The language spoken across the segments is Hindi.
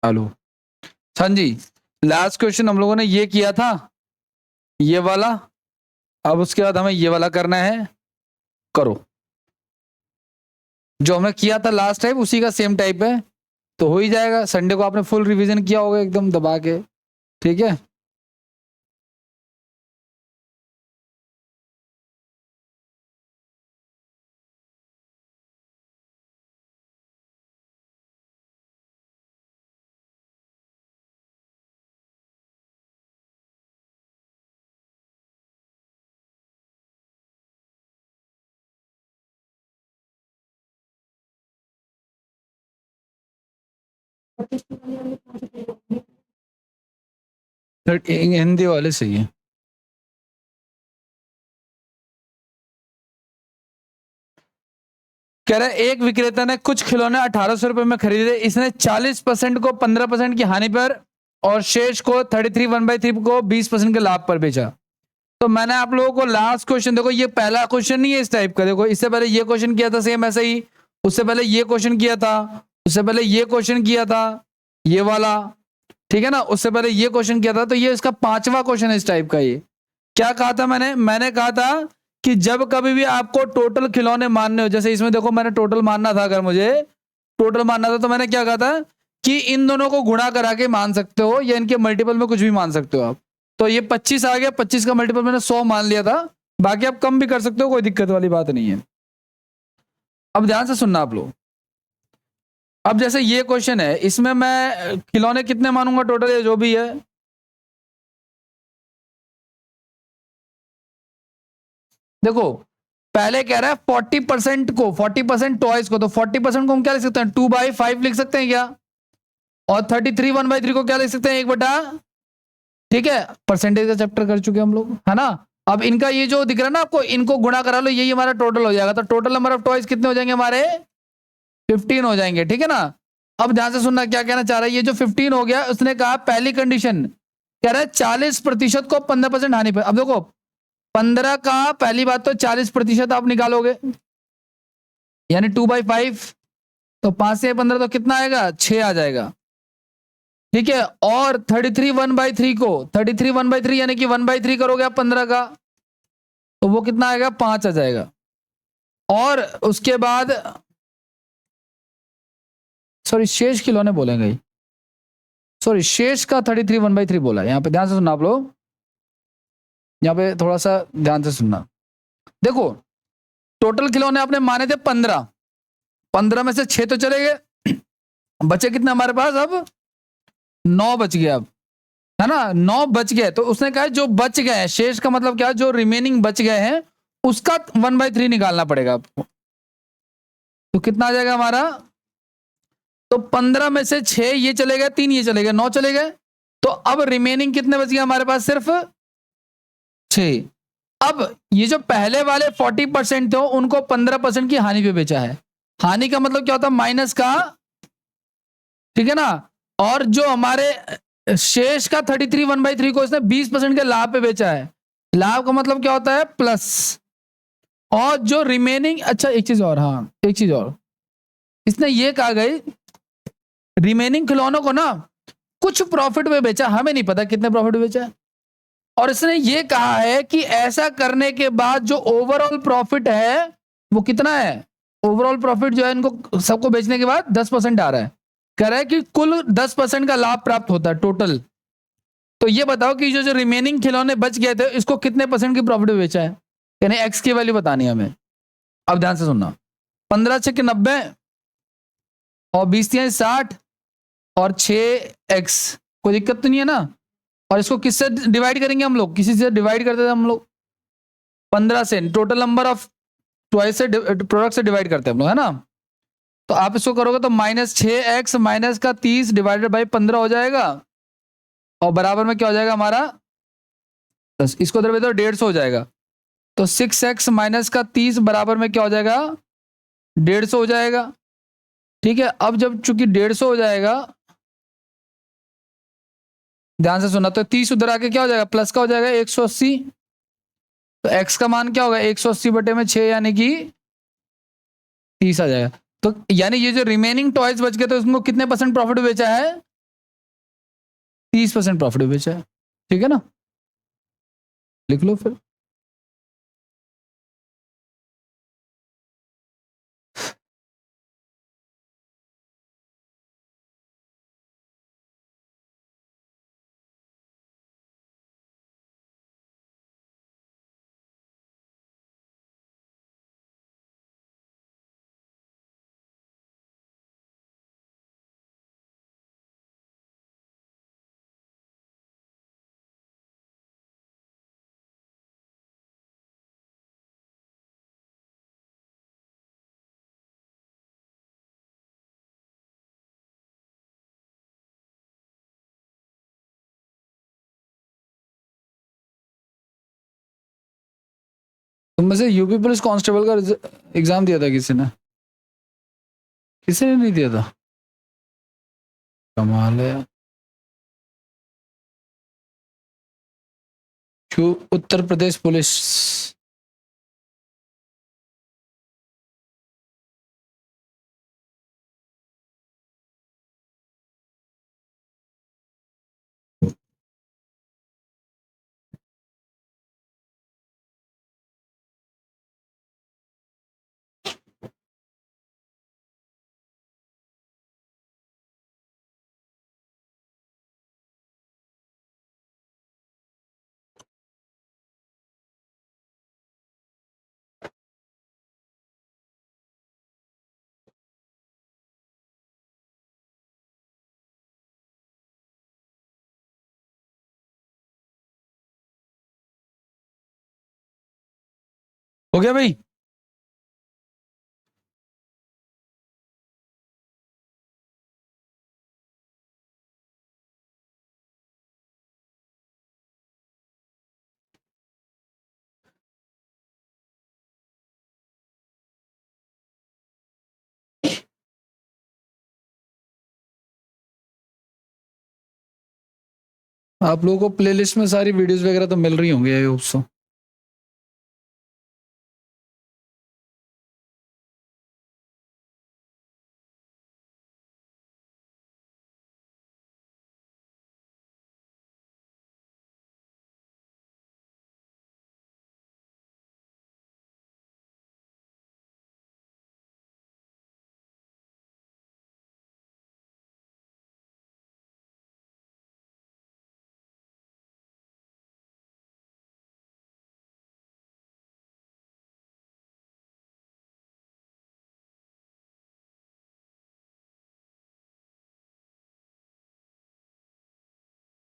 चालू। हाँ जी, लास्ट क्वेश्चन हम लोगों ने ये किया था, ये वाला। अब उसके बाद हमें ये वाला करना है, करो। जो हमने किया था लास्ट टाइम उसी का सेम टाइप है, तो हो ही जाएगा। संडे को आपने फुल रिवीजन किया होगा एकदम दबा के, ठीक है। हिंदी वाले सही है। कह रहा है एक विक्रेता ने कुछ खिलौने 1800 रुपए में खरीदे, इसने 40% को 15% की हानि पर और शेष को 33 1/3 को 20% के लाभ पर बेचा। तो मैंने आप लोगों को लास्ट क्वेश्चन, देखो ये पहला क्वेश्चन नहीं है इस टाइप का, देखो इससे पहले ये क्वेश्चन किया था सेम ऐसा ही, उससे पहले ये क्वेश्चन किया था, उससे पहले ये क्वेश्चन किया था, ये वाला, ठीक है ना, उससे पहले ये क्वेश्चन किया था। तो ये इसका 5वां क्वेश्चन है इस टाइप का। ये क्या कहा था मैंने कहा था कि जब कभी भी आपको टोटल खिलौने मानने हो, जैसे इसमें देखो मैंने टोटल मानना था, अगर मुझे टोटल मानना था तो मैंने क्या कहा था कि इन दोनों को गुणा करा के मान सकते हो या इनके मल्टीपल में कुछ भी मान सकते हो आप। तो ये 25 आ गया, 25 का मल्टीपल मैंने 100 मान लिया था, बाकी आप कम भी कर सकते हो, कोई दिक्कत वाली बात नहीं है। अब ध्यान से सुनना आप लोग। अब जैसे ये क्वेश्चन है, इसमें मैं खिलौने कितने मानूंगा टोटल, ये जो भी है, देखो पहले कह रहा है 40% को, 40% टॉयज को, तो 40% को हम क्या लिख सकते हैं, 2/5 लिख सकते हैं क्या, और 33 1/3 को क्या लिख सकते हैं, 1/, ठीक है। परसेंटेज का चैप्टर कर चुके हम लोग, है ना। अब इनका ये जो दिख रहा है ना आपको, इनको गुणा करा लो, यही हमारा टोटल हो जाएगा। तो टोटल नंबर ऑफ टॉयज कितने हो जाएंगे हमारे, 15 हो जाएंगे, ठीक है ना। अब ध्यान से सुनना क्या कहना चाह रहा है, ये जो 15 हो गया, उसने कहा पहली कंडीशन कह रहा है 40% को 15% हानि पर। अब देखो 15 का पहली बात तो 40% आप निकालोगे, यानी 2/5, तो 5 से 15 तो कितना आएगा, 6 आ जाएगा, ठीक है। और 33 1/3 को, 33 1/3 यानी कि 1/3 करोगे आप 15 का, तो वो कितना आएगा, 5 आ जाएगा। और उसके बाद सॉरी शेष खिलौने बोलेंगे, सॉरी शेष का 33 1/3 बोला। यहां पे ध्यान से सुनना आप लोग, यहां पे थोड़ा सा ध्यान से सुनना। देखो टोटल खिलौने आपने माने थे 15, 15 में से 6 तो चले गए, बचे कितने हमारे पास, अब 9 बच गए, अब है ना, 9 बच गए। तो उसने कहा जो बच गए हैं, शेष का मतलब क्या, जो रिमेनिंग बच गए हैं उसका 1/3 निकालना पड़ेगा आपको। तो कितना आ जाएगा हमारा, तो 15 में से 6 ये चले गए, 3 ये चले गए, 9 चले गए। तो अब रिमेनिंग कितने बच गए हमारे पास, सिर्फ 6। अब ये जो पहले वाले 40% थे उनको 15% की हानि पे बेचा है। हानि का मतलब क्या होता है, माइनस का, ठीक है ना। और जो हमारे शेष का 33 1/3 को इसने 20% के लाभ पे बेचा है। लाभ का मतलब क्या होता है, प्लस। और जो रिमेनिंग, अच्छा एक चीज और, हाँ एक चीज और, इसने ये कहा गई रिमेनिंग खिलौनों को ना कुछ प्रॉफिट में बेचा, हमें नहीं पता कितने प्रॉफिट में बेचा है। और इसने ये कहा है कि ऐसा करने के बाद जो ओवरऑल प्रॉफिट है वो कितना है, ओवरऑल प्रॉफिट जो है इनको सबको बेचने के बाद 10% आ रहा है। कह रहा है कि कुल 10% का लाभ प्राप्त होता है टोटल। तो ये बताओ कि जो जो रिमेनिंग खिलौने बच गए थे इसको कितने % की प्रॉफिट में बेचा है, यानी एक्स की वैल्यू बतानी है हमें। अब ध्यान से सुनना, 15 6 90 और 20 3 60 और 6x, कोई दिक्कत तो नहीं है ना। और इसको किससे डिवाइड करेंगे हम लोग, किसी से डिवाइड करते थे हम लोग, 15 से, टोटल नंबर ऑफ टॉयज से, प्रोडक्ट से डिवाइड करते हैं हम लोग, है ना। तो आप इसको करोगे तो -6x माइनस का 30 डिवाइडेड बाई 15 हो जाएगा, और बराबर में क्या हो जाएगा हमारा, इसको दे दो 150 हो जाएगा। तो 6x माइनस का 30 बराबर में क्या हो जाएगा, 150 हो जाएगा, ठीक है। अब जब चूंकि 150 हो जाएगा, ध्यान से सुना, तो 30 उधर आके क्या हो जाएगा, प्लस का हो जाएगा 180। तो x का मान क्या होगा, 180 बटे में 6 यानी कि 30 आ जाएगा। तो यानी ये जो रिमेनिंग टॉयज बच गए तो उसको कितने % प्रॉफिट बेचा है, 30% प्रॉफिट में बेचा है, ठीक है ना, लिख लो फिर। तुम में से यूपी पुलिस कांस्टेबल का एग्जाम दिया था किसी ने? किसी ने नहीं दिया था? कमाल है। उत्तर प्रदेश पुलिस, हो गया भाई? आप लोगों को प्लेलिस्ट में सारी वीडियोस वगैरह तो मिल रही होंगी, आई होप सो।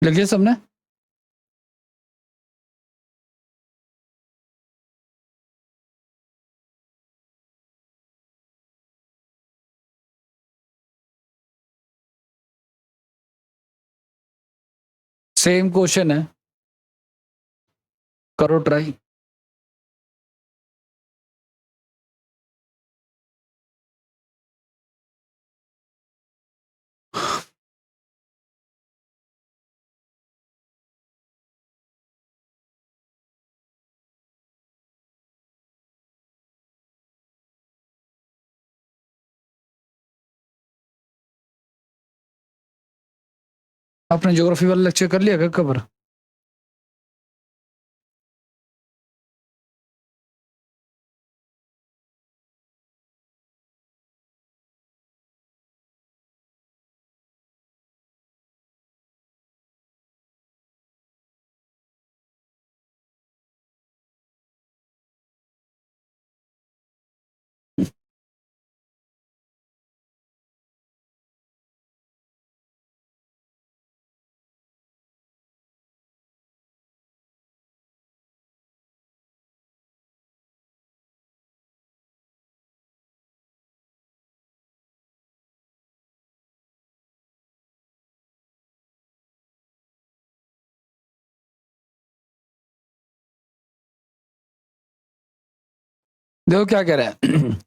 लिखिए सबने। सेम क्वेश्चन है, करो ट्राई। आपने ज्योग्राफी वाला लेक्चर कर लिया क्या कवर? देखो क्या कह रहे हैं।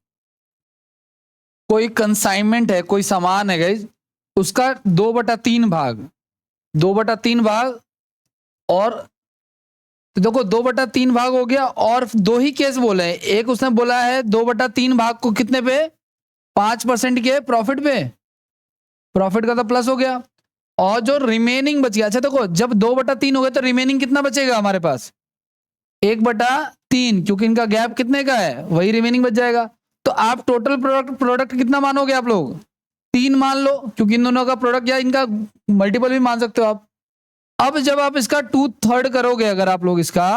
कोई कंसाइनमेंट है, कोई सामान है गाइस, उसका 2/3 भाग, 2/3 भाग, और तो देखो 2/3 भाग हो गया, और दो ही केस बोले हैं। एक उसने बोला है 2/3 भाग को कितने पे, 5% के प्रॉफिट पे, प्रॉफिट का तो प्लस हो गया। और जो रिमेनिंग बच गया, अच्छा देखो जब 2/3 हो गए तो रिमेनिंग कितना बचेगा हमारे पास? 1/3, क्योंकि इनका गैप कितने का है, वही रिमेनिंग बच जाएगा। तो आप टोटल प्रोडक्ट कितना मानोगे आप लोग? 3 मान लो, क्योंकि इन दोनों का प्रोडक्ट या इनका मल्टीपल भी मान सकते हो आप। अब जब आप इसका 2/3 करोगे, अगर आप लोग इसका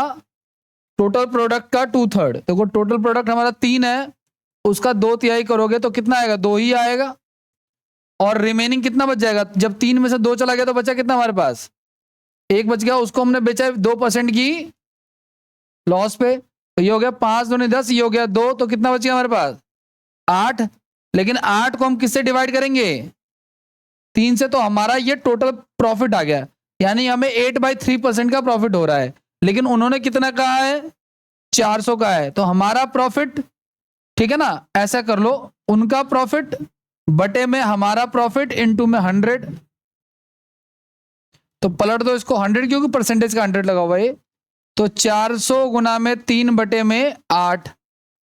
टोटल प्रोडक्ट का 2/3, देखो टोटल प्रोडक्ट हमारा 3 है, उसका 2/3 करोगे तो कितना आएगा? 2 ही आएगा। और रिमेनिंग कितना बच जाएगा? जब 3 में से 2 चला गया तो बचा कितना हमारे पास? 1 बच गया, उसको हमने बेचा 2% की लॉस पे, तो ये हो गया 5 दूनी 10, ये हो गया 2, तो कितना बच गया हमारे पास? 8। लेकिन 8 को हम किससे डिवाइड करेंगे? 3 से। तो हमारा ये टोटल प्रॉफिट आ गया, यानी हमें 8/3% का प्रॉफिट हो रहा है। लेकिन उन्होंने कितना कहा है? 400 का है। तो हमारा प्रॉफिट, ठीक है ना, ऐसा कर लो, उनका प्रॉफिट बटे में हमारा प्रॉफिट इंटू में 100। तो पलट दो इसको 100, क्योंकि परसेंटेज का 100 लगा हुआ है। तो 400 गुना में 3/8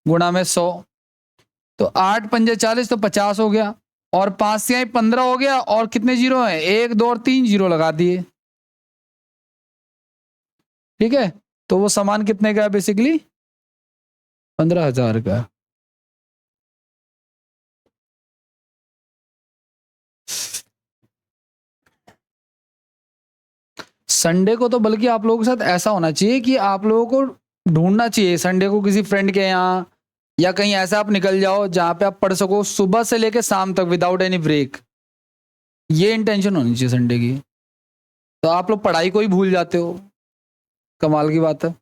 गुना में 100, तो 8 पंजे 40, तो 50 हो गया। और 5 से 15 हो गया, और कितने जीरो हैं? 1 2 और 3 जीरो लगा दिए। ठीक है, तो वो सामान कितने का है? बेसिकली 15,000 का। संडे को तो बल्कि आप लोगों के साथ ऐसा होना चाहिए कि आप लोगों को ढूंढना चाहिए संडे को किसी फ्रेंड के यहाँ, या कहीं ऐसा आप निकल जाओ जहां पे आप पढ़ सको सुबह से लेकर शाम तक विदाउट एनी ब्रेक। ये इंटेंशन होनी चाहिए संडे की। तो आप लोग पढ़ाई को ही भूल जाते हो, कमाल की बात है।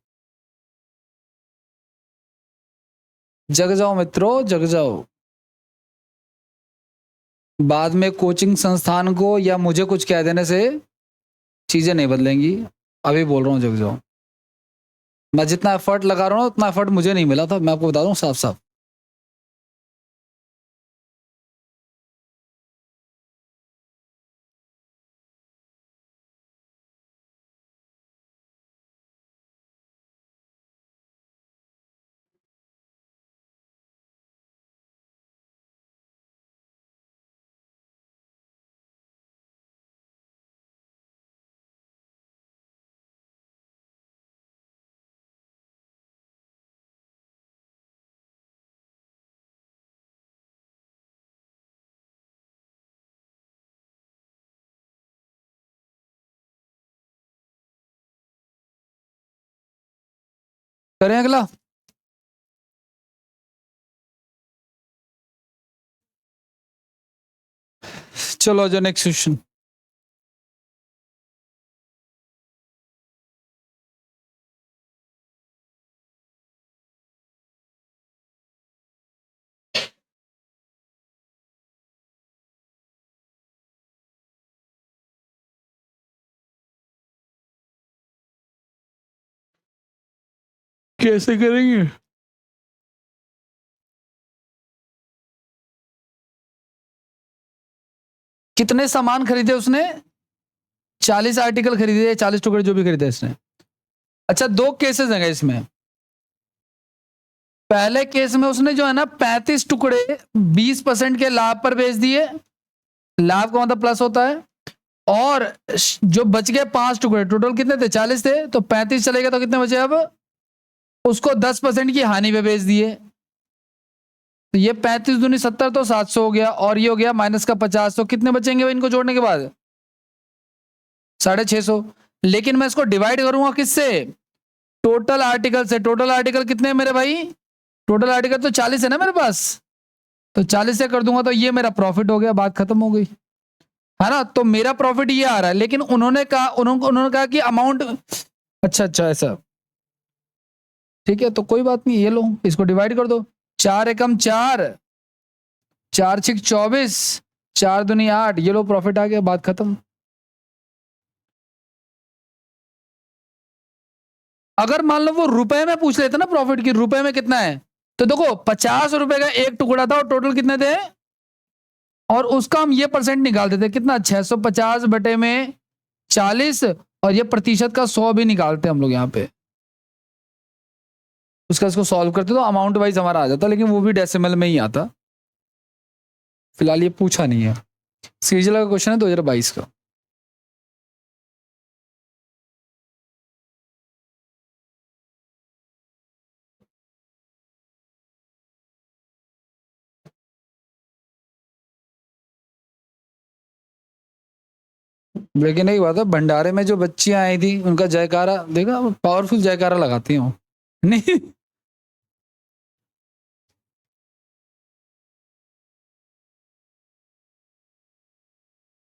जग जाओ मित्रों, जग जाओ। बाद में कोचिंग संस्थान को या मुझे कुछ कह देने से चीजें नहीं बदलेंगी। अभी बोल रहा हूँ, जग जाओ। मैं जितना एफर्ट लगा रहा हूँ उतना एफर्ट मुझे नहीं मिला था, मैं आपको बता दूं साफ साफ। करें अगला। चलो जो नेक्स्ट क्वेश्चन। कैसे करेंगे? कितने सामान खरीदे उसने? 40 आर्टिकल खरीदे, 40 टुकड़े जो भी खरीदे इसने। अच्छा, 2 केसेस हैं इसमें। पहले केस में उसने जो है ना 35 टुकड़े 20% के लाभ पर बेच दिए, लाभ का मतलब प्लस होता है। और जो बच गए 5 टुकड़े, टोटल कितने थे? 40 थे, तो 35 चलेगा तो कितने बचे? अब उसको 10% की हानि पे बेच दिए। तो ये 35 दूनी 70, तो 700 हो गया, और ये हो गया माइनस का 50, तो कितने बचेंगे इनको जोड़ने के बाद? 650। लेकिन मैं इसको डिवाइड करूंगा किससे? टोटल आर्टिकल से। टोटल आर्टिकल कितने हैं मेरे भाई? टोटल आर्टिकल तो 40 है ना मेरे पास, तो 40 से कर दूंगा तो ये मेरा प्रॉफिट हो गया, बात खत्म हो गई, है ना। तो मेरा प्रॉफिट ये आ रहा है, लेकिन उन्होंने कहा कि अमाउंट, अच्छा ऐसा, ठीक है, तो कोई बात नहीं, ये लो इसको डिवाइड कर दो। 4 एकम 4, 4 6 24, 4 दूनी 8, ये लो प्रॉफिट आ गया, बात खत्म। अगर मान लो वो रुपए में पूछ लेते ना प्रॉफिट की, रुपए में कितना है, तो देखो 50 रुपए का एक टुकड़ा था और टोटल कितने थे, और उसका हम ये परसेंट निकाल देते कितना, 650 बटे में 40, और ये प्रतिशत का 100 भी निकालते हम लोग यहाँ पे। उसका इसको सॉल्व करते तो अमाउंट वाइज हमारा आ जाता, लेकिन वो भी डेसिमल में ही आता। फिलहाल ये पूछा नहीं है। सीजीएल का क्वेश्चन है 2022 का। लेकिन एक बात है, भंडारे में जो बच्चियां आई थी उनका जयकारा देखा, पावरफुल जयकारा लगाती हूँ नहीं।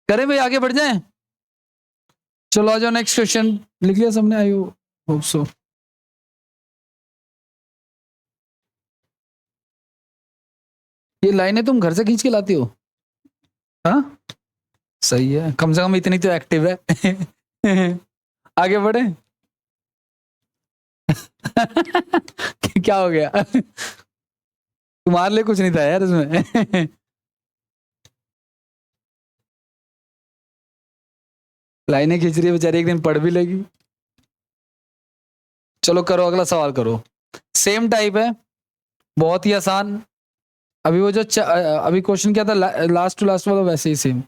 करें भाई, आगे बढ़ जाएं। चलो आ जाओ, नेक्स्ट क्वेश्चन। लिख लिया सबने? I hope so. ये लाइनें तुम घर से खींच के लाती हो? हाँ, सही है, कम से कम इतनी तो एक्टिव है। आगे बढ़े। क्या हो गया? तुम्हारे लिए कुछ नहीं था यार इसमें। लाइनें खींच रही है बेचारी, एक दिन पढ़ भी लेगी। चलो करो, अगला सवाल करो। सेम टाइप है, बहुत ही आसान। अभी वो जो अभी क्वेश्चन क्या था, लास्ट टू लास्ट वाला, वैसे ही सेम।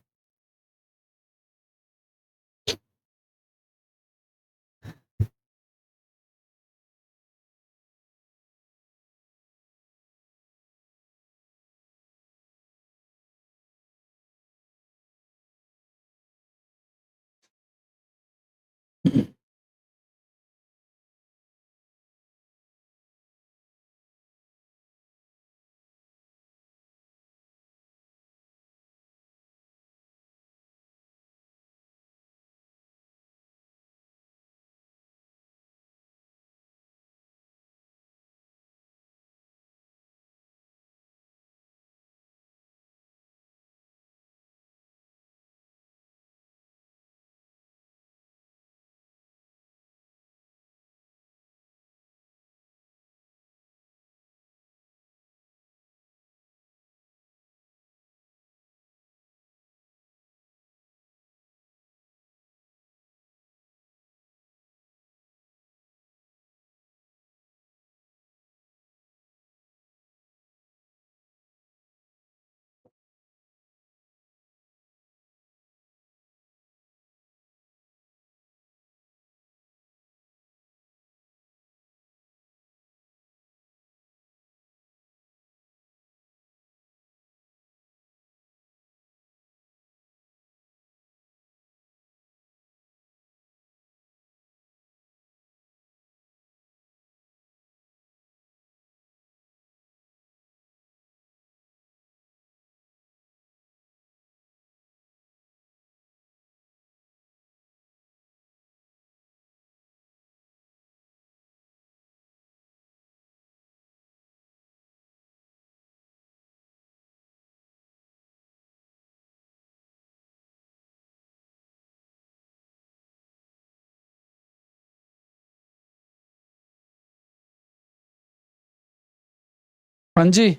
हाँ जी।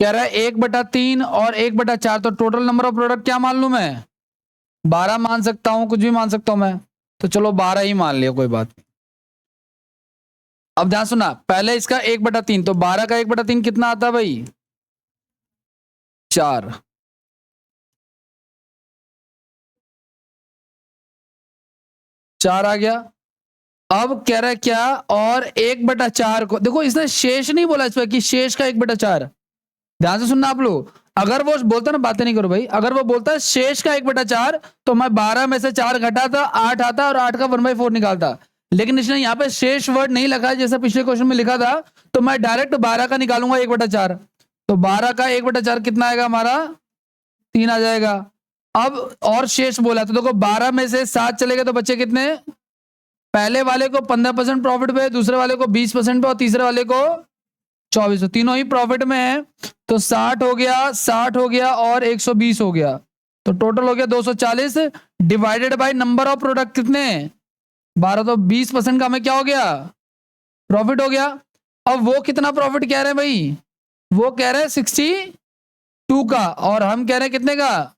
कह रहा है 1/3 और 1/4, तो टोटल नंबर ऑफ प्रोडक्ट क्या मान लू मैं? 12 मान सकता हूँ, कुछ भी मान सकता हूँ मैं। तो चलो 12 ही मान लिया, कोई बात नहीं। अब ध्यान सुना, पहले इसका 1/3, तो 12 का 1/3 कितना आता है भाई? 4। 4 आ गया। अब कह रहा है क्या, और 1/4 को देखो, इसने शेष नहीं बोला इस पर कि शेष का 1/4। ध्यान से सुनना आप लोग। अगर वो बोलता ना, बातें नहीं करो भाई, अगर वो बोलता है शेष का 1/4, तो मैं 12 में से 4 घटाता, 8 आता और 8 का 1/4 निकालता। लेकिन इसने यहाँ पे शेष वर्ड नहीं लिखा है, जैसा पिछले क्वेश्चन में लिखा था। तो मैं डायरेक्ट 12 का निकालूंगा 1/4। तो 12 का 1/4 कितना आएगा हमारा? 3 आ जाएगा। अब और शेष बोला, तो देखो 12 में से 7 चले गए तो बच्चे कितने? पहले वाले को 15% प्रॉफिट पे, दूसरे वाले को 20% पे, और तीसरे वाले को 24। तो तीनों ही प्रॉफिट में है। तो 60 हो गया, 60 हो गया और 120 हो गया। तो टोटल हो गया 240, divided by number of product कितने? 12। तो 20% का हमें क्या हो गया? प्रॉफिट हो गया। अब वो कितना प्रॉफिट कह रहे हैं भाई? वो कह रहे हैं 62 का, और हम कह रहे हैं कितने का?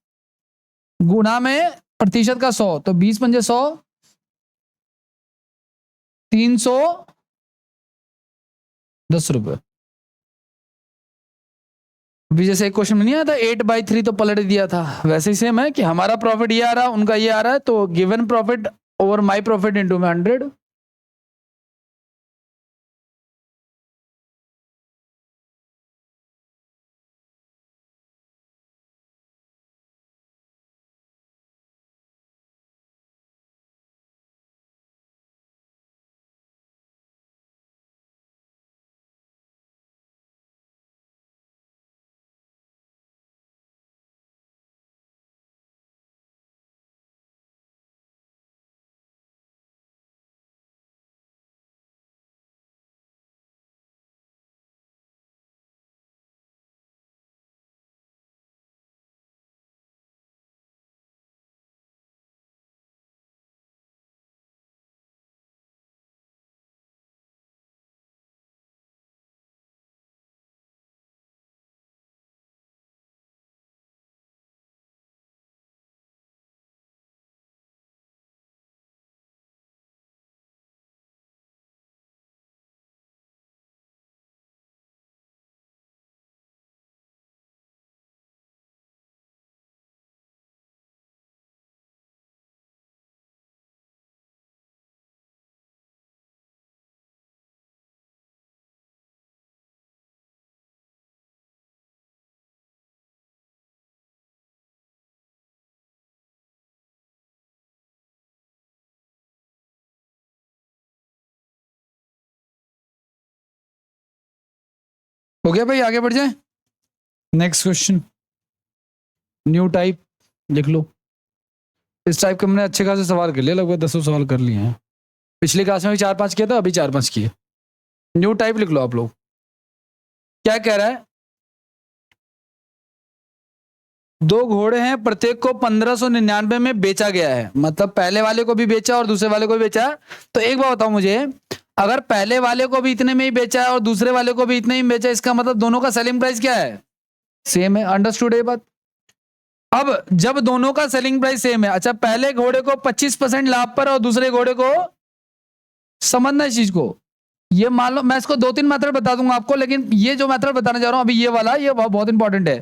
गुणा में प्रतिशत का 100, तो 20×100, 310 रुपए। अभी जैसे एक क्वेश्चन में नहीं आया था 8/3, तो पलट दिया था, वैसे ही सेम है कि हमारा प्रॉफिट ये आ रहा है, उनका ये आ रहा है, तो given profit over my profit into में 100। हो गया भाई, आगे बढ़ जाए। नेक्स्ट क्वेश्चन, न्यू टाइप लिख लो। इस टाइप के हमने अच्छे खासे सवाल कर लिए, लगभग 10 सवाल कर लिए हैं। पिछली क्लास में भी 4-5 किया था, अभी 4-5 किए। न्यू टाइप लिख लो आप लोग। क्या कह रहा है, 2 घोड़े हैं, प्रत्येक को 1599 में बेचा गया है। मतलब पहले वाले को भी बेचा और दूसरे वाले को भी बेचा। तो एक बात बताओ मुझे, अगर पहले वाले को भी इतने में ही बेचा है और दूसरे वाले को भी इतने ही बेचा, इसका मतलब दोनों का सेलिंग प्राइस क्या है? सेम है। अंडरस्टूड ये बात? अब जब दोनों का सेलिंग प्राइस सेम है, अच्छा पहले घोड़े को 25% लाभ पर और दूसरे घोड़े को, समझना इस चीज को, ये मान लो मैं इसको 2-3 मेथड बता दूंगा आपको, लेकिन ये जो मेथड बताने जा रहा हूं अभी, ये वाला, ये बहुत इंपॉर्टेंट है।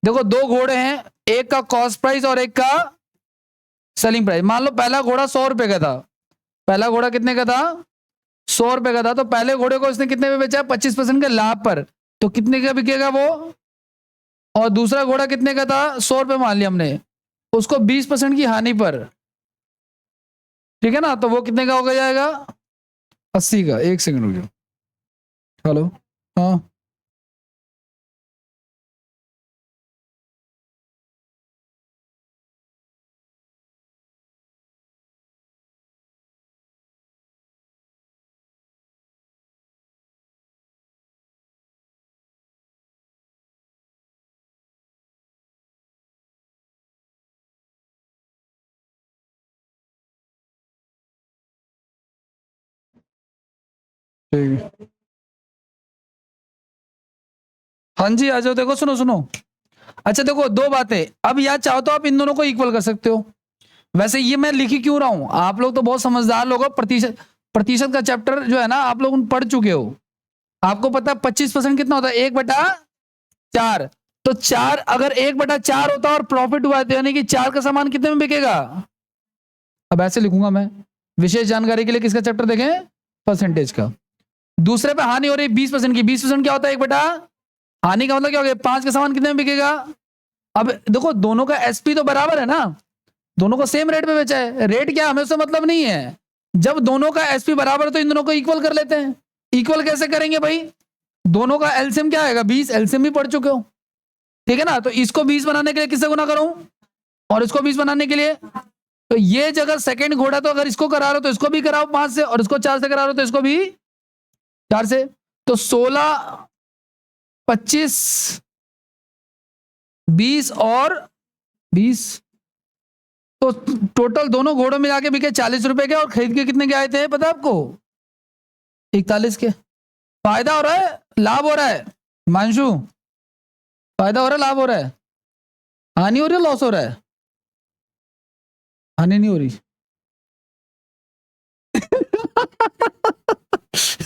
देखो 2 घोड़े हैं, एक का कॉस्ट प्राइस और एक का सेलिंग प्राइस। मान लो पहला घोड़ा 100 रुपए का था, पहला घोड़ा कितने का था? 100 रुपए का था। तो पहले घोड़े को इसने कितने में बेचा? 25% के लाभ पर, तो कितने का बिकेगा वो? और दूसरा घोड़ा कितने का था? 100 रुपए मान लिया हमने, उसको 20% की हानि पर, ठीक है ना? तो वो कितने का हो जाएगा? 80 का। एक सेकंड रुक जाओ। हेलो, हाँ ठीक है। हाँ जी आ जाओ। देखो सुनो सुनो, अच्छा देखो 2 बातें। अब या चाहो तो आप इन दोनों को इक्वल कर सकते हो। वैसे ये मैं लिखी क्यों रहा हूं, आप लोग तो बहुत समझदार लोग हो। प्रतिशत प्रतिशत का चैप्टर जो है ना, आप लोग पढ़ चुके हो। आपको पता है 25% कितना होता है? 1/4। तो 4, अगर 1/4 होता और प्रॉफिट हुआ, तो यानी कि 4 का सामान कितने में बिकेगा? अब ऐसे लिखूंगा मैं, विशेष जानकारी के लिए किसका चैप्टर देखें? परसेंटेज का। दूसरे पे हानि हो रही 20% की। 20% क्या होता है? 1/, हानि का मतलब क्या हो गया? 5 का सामान कितने में बिकेगा? अब देखो दोनों का एसपी तो बराबर है ना, दोनों को सेम रेट पे बेचा है। रेट क्या, हमें उससे मतलब नहीं है। जब दोनों का एसपी बराबर है तो इन दोनों को इक्वल कर लेते हैं। इक्वल कैसे करेंगे भाई? दोनों का एलसीएम क्या आएगा? 20। एलसीएम भी पढ़ चुके हो, ठीक है ना? तो इसको 20 बनाने के लिए किससे गुना करूं, और इसको 20 बनाने के लिए, तो ये जगह सेकंड घोड़ा, तो अगर इसको करा रहे हो तो इसको भी कराओ 5 से, और इसको 4 से करा रहे हो तो इसको भी 4 से। तो 16, 25, 20 और 20, तो टोटल दोनों घोड़ों में जाके बिके 40 रुपए के, और खरीद के कितने के आए थे पता है आपको? 41 के। फायदा हो रहा है, लाभ हो रहा है हिमांशु? फायदा हो रहा है, लाभ हो रहा है? हानि हो रही है, लॉस हो रहा है? हानि नहीं हो रही।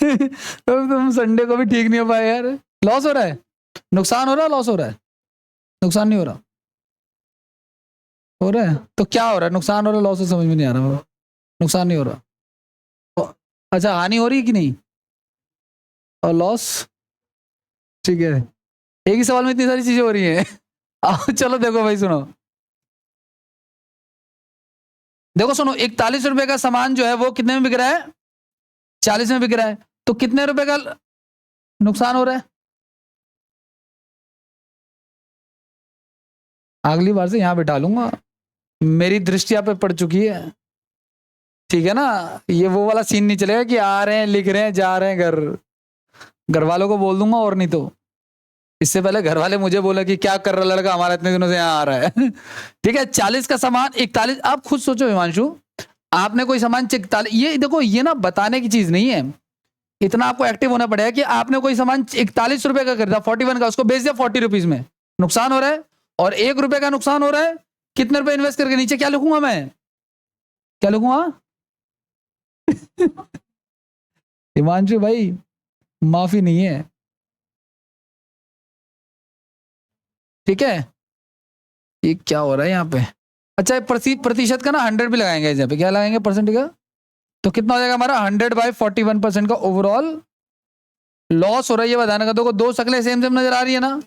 तो तुम संडे को भी ठीक नहीं हो पाए यार। लॉस हो रहा है, नुकसान हो रहा है, लॉस हो रहा है? नुकसान नहीं हो रहा, हो रहा है? तो क्या हो रहा है? नुकसान हो रहा है, लॉस? समझ में नहीं आ रहा। नुकसान नहीं हो रहा। अच्छा हानि हो रही है कि नहीं, और लॉस? ठीक है, एक ही सवाल में इतनी सारी चीजें हो रही हैं। आओ चलो देखो भाई, सुनो देखो सुनो, 41 रुपए का सामान जो है वो कितने में बिक रहा है? 40 में बिक रहा है। तो कितने रुपए का नुकसान हो रहा है? अगली बार से यहां बिठा लूंगा, मेरी दृष्टि आप पे पड़ चुकी है, ठीक है ना? ये वो वाला सीन नहीं चलेगा कि आ रहे हैं, लिख रहे हैं, जा रहे हैं घर। घर वालों को बोल दूंगा, और नहीं तो इससे पहले घर वाले मुझे बोले कि क्या कर रहा लड़का हमारा, इतने दिनों से यहाँ आ रहा है। ठीक है, 40 का सामान 41। आप खुद सोचो हिमांशु, आपने कोई सामान 41, ये देखो ये ना बताने की चीज नहीं है, इतना आपको एक्टिव होना पड़ेगा कि आपने कोई सामान 41 रुपए का खरीदा, 41 का, उसको बेच दिया 40 रुपीज में, नुकसान हो रहा है। और 1 रुपए का नुकसान हो रहा है, कितने रुपए इन्वेस्ट करके, नीचे क्या लिखूंगा मैं, क्या लिखूंगा? हिमांशु भाई माफी नहीं है, ठीक है? ये क्या हो रहा है यहाँ पे? अच्छा प्रतिशत का ना 100 भी लगाएंगे यहाँ पे, क्या लगाएंगे परसेंट का? तो कितना हो जाएगा हमारा? 100/41% का ओवरऑल लॉस हो रहा है, ये बताने का। देखो 2 शक्लें सेम सेम नजर आ रही है ना?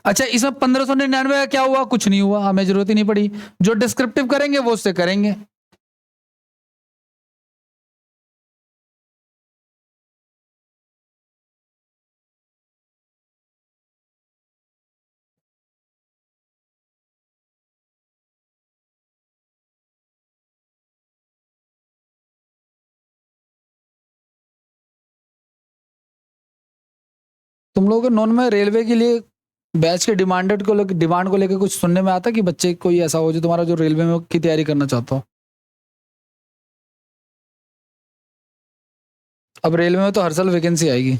अच्छा इसमें 1599 का क्या हुआ? कुछ नहीं हुआ, हमें जरूरत ही नहीं पड़ी। जो डिस्क्रिप्टिव करेंगे वो उससे करेंगे। तुम लोगों के नॉन में रेलवे के लिए बैच के डिमांड को लेकर कुछ सुनने में आता कि बच्चे कोई ऐसा हो जो तुम्हारा जो रेलवे में की तैयारी करना चाहता हो? अब रेलवे में तो हर साल वैकेंसी आएगी,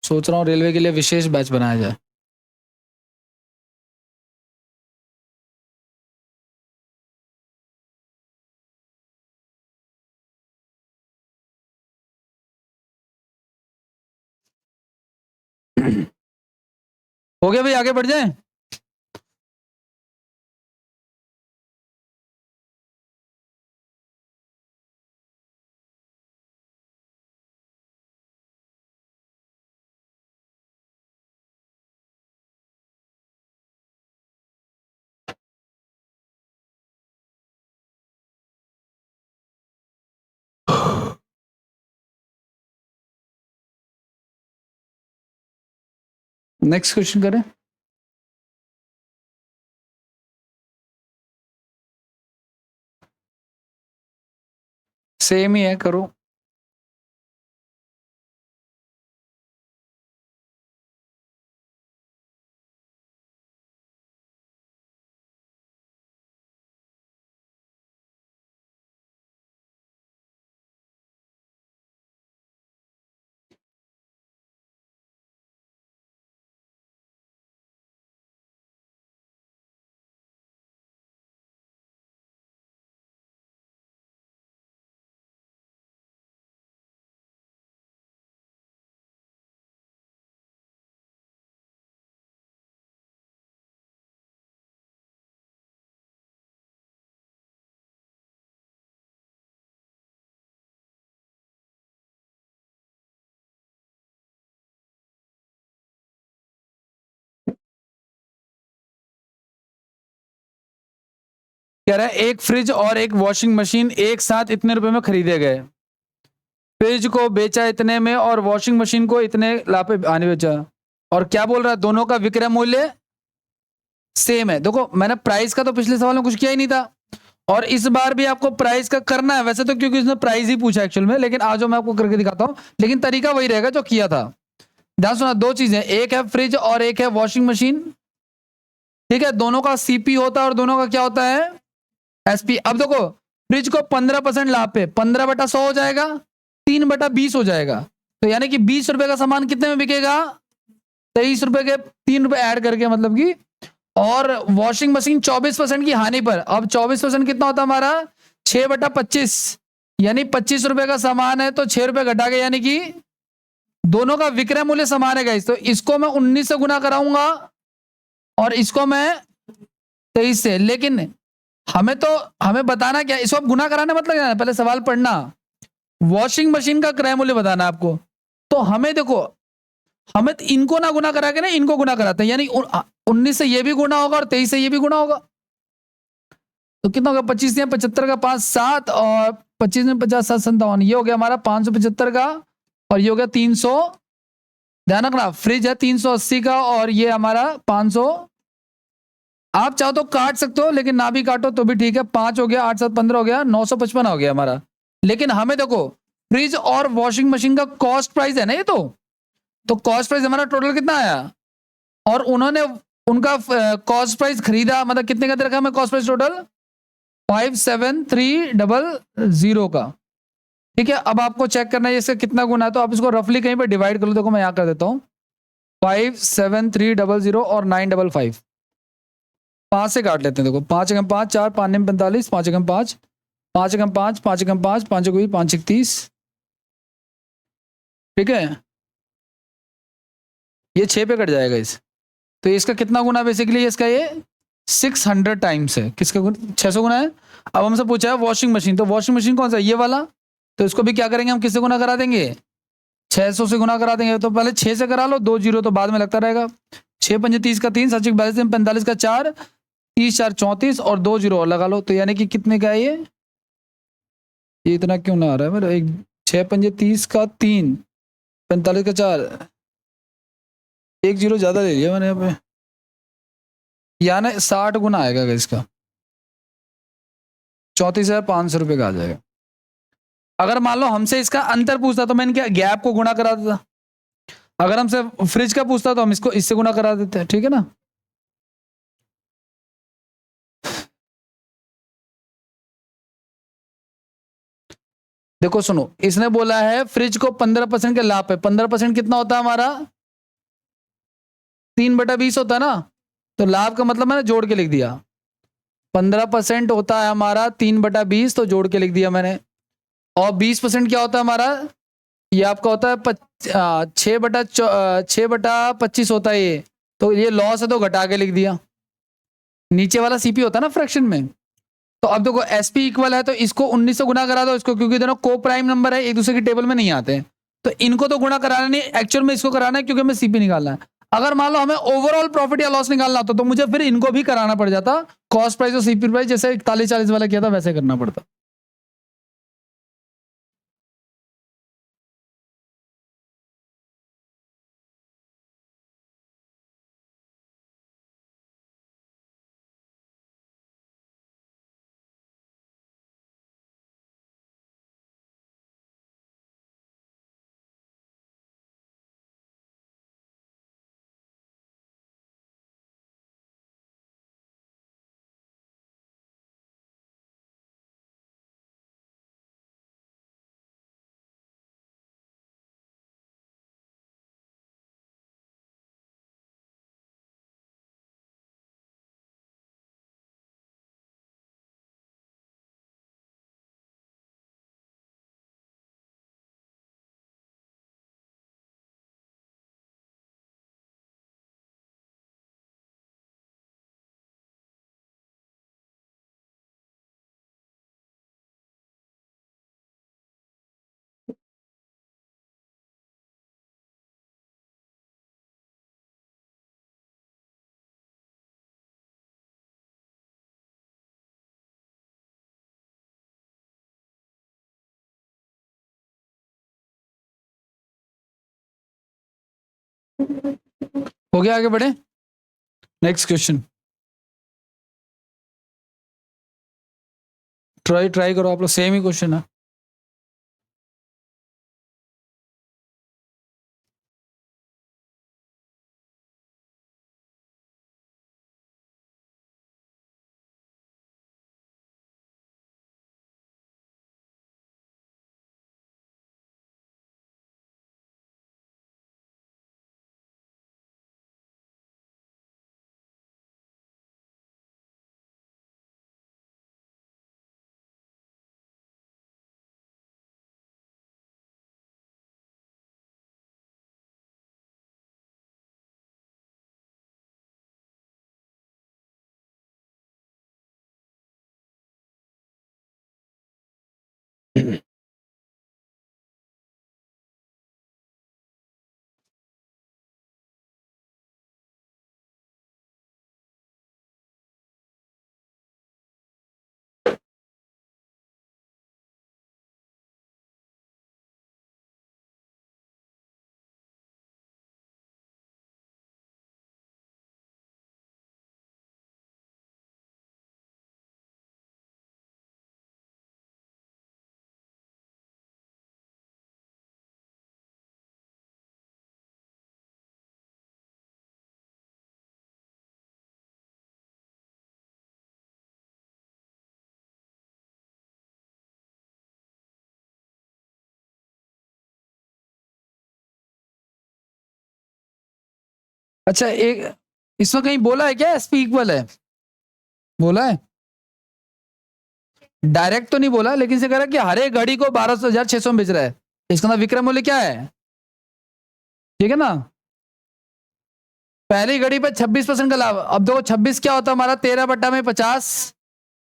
सोच रहा हूँ रेलवे के लिए विशेष बैच बनाया जाए। हो गया भाई, आगे बढ़ जाए। नेक्स्ट क्वेश्चन करें। सेम ही है, करो। कह रहा है एक फ्रिज और एक वॉशिंग मशीन एक साथ इतने रुपए में खरीदे गए। फ्रिज को बेचा इतने में और वॉशिंग मशीन को इतने लाभ पे आने बेचा। और क्या बोल रहा है, दोनों का विक्रय मूल्य सेम है। देखो मैंने प्राइस का तो पिछले सवाल में कुछ किया ही नहीं था, और इस बार भी आपको प्राइस का करना है वैसे तो, क्योंकि इसने प्राइस ही पूछा एक्चुअल में, लेकिन आज मैं आपको करके दिखाता हूं, लेकिन तरीका वही रहेगा जो किया था। ध्यान सुना, दो चीजें, एक है फ्रिज और एक है वॉशिंग मशीन, ठीक है। दोनों का सीपी होता है और दोनों का क्या होता है, एसपी। अब देखो फ्रिज को 15% लाभ पे 15/100 हो जाएगा, 3/20 हो जाएगा, तो यानी कि 20 रुपए का सामान कितने में बिकेगा, 23 रुपए के 3 रुपए ऐड करके, मतलब कि। और वॉशिंग मशीन 24% की हानि पर, अब 24% कितना होता है हमारा, 6/25, यानी 25 रुपए का सामान है तो 6 रुपए घटा के, यानी कि दोनों का विक्रय मूल्य समान है गाइस। तो इसको मैं 19 से गुना कराऊंगा और इसको मैं 23 से, लेकिन हमें बताना क्या, इसको गुना कराने मतलब क्या है, पहले सवाल पढ़ना। वॉशिंग मशीन का क्रय मूल्य बताना है आपको, तो हमें देखो, हमें इनको ना गुना करा के ना इनको गुना कराते हैं, यानी 19 से ये भी गुना होगा और 23 से ये भी गुना होगा। तो कितना होगा, 25 या 75 का 5 7 और 25 में 50 7 57, ये हो गया हमारा 575 का, और ये हो गया 300। ध्यान रखना फ्रिज है 380 का और ये हमारा 500। आप चाहो तो काट सकते हो, लेकिन ना भी काटो तो भी ठीक है। 5 हो गया, 8 7 15 हो गया, 955 हो गया हमारा। लेकिन हमें देखो फ्रिज और वॉशिंग मशीन का कॉस्ट प्राइस है ना ये, तो कॉस्ट प्राइस हमारा टोटल कितना आया, और उन्होंने उनका कॉस्ट प्राइस खरीदा, मतलब कितने का दे रखा हमें कॉस्ट प्राइस टोटल, 57300 का, ठीक है। अब आपको चेक करना है इसका कितना गुना है, तो आप इसको रफली कहीं पे डिवाइड कर लो। देखो मैं यहां कर देता हूं, 57300 और 955, 5 से काट लेते हैं। देखो 5 एकम 5 4 5 निम 45, 5 एकम 5 5 एकम 5 5 एकम 5 5 को 5 31, ठीक है। ये 6 पे कट जाएगा इस, तो इसका कितना गुना बेसिकली, इसका ये 600 टाइम्स है। किसका गुना, 600 गुना है। अब हमसे पूछा है वॉशिंग मशीन, तो वॉशिंग मशीन कौन सा, ये वाला, तो इसको भी क्या करेंगे हम, किससे गुना करा देंगे, 600 से गुना करा देंगे। तो पहले 6 से करा लो, 2 जीरो तो बाद में लगता रहेगा। 6 पंजे 30 का 3, 7 42 45 का 4, 30 4 34 और 2 जीरो और लगा लो, तो यानी कि कितने का है ये इतना क्यों ना आ रहा है मेरा, एक 6 पंजे 30 का 3, 45 का 4, 1 जीरो ज्यादा ले लिया मैंने यहाँ पे, यानी 60 गुना आएगा इसका, 34,500 रुपये का आ जाएगा। अगर मान लो हमसे इसका अंतर पूछता तो मैं इनके गैप को गुणा करा देता, अगर हमसे फ्रिज का पूछता तो हम इसको इससे गुना करा देते हैं, ठीक है ना। देखो सुनो, इसने बोला है फ्रिज को 15% के लाभ है। 15% कितना होता है हमारा? 3/20 होता है ना। तो लाभ का मतलब मैंने जोड़ के लिख दिया। 15% होता है हमारा 3/20, तो जोड़ के लिख दिया मैंने। और 20% क्या होता है हमारा? ये आपका होता है 6/25 होता है ये। तो ये लॉस है तो घटा के लिख दिया। नीचे वाला सीपी होता है ना फ्रैक्शन में। तो अब देखो एसपी इक्वल है तो इसको 19 से गुना करा दो इसको, क्योंकि दोनों को प्राइम नंबर है, एक दूसरे की टेबल में नहीं आते। तो इनको तो गुणा कराना नहीं, एक्चुअल में इसको कराना है क्योंकि हमें सीपी निकालना है। अगर मान लो हमें ओवरऑल प्रॉफिट या लॉस निकालना होता तो मुझे फिर इनको भी कराना पड़ जाता, कॉस्ट प्राइस और सीपी प्राइस, जैसे 41-40 वाला किया था वैसे करना पड़ता। हो गया, आगे बढ़े। Next question. ट्राई करो आप लोग, सेम ही क्वेश्चन है। अच्छा, एक इसमें कहीं बोला है क्या एसपी इक्वल है? बोला है? डायरेक्ट तो नहीं बोला, लेकिन से कह रहा है कि हर एक घड़ी को 12,600 में बेच रहा है। इसका मतलब विक्रय मूल्य क्या है? ठीक है ना। पहली घड़ी पे 26% का लाभ। अब देखो 26 क्या होता है हमारा? 13/50,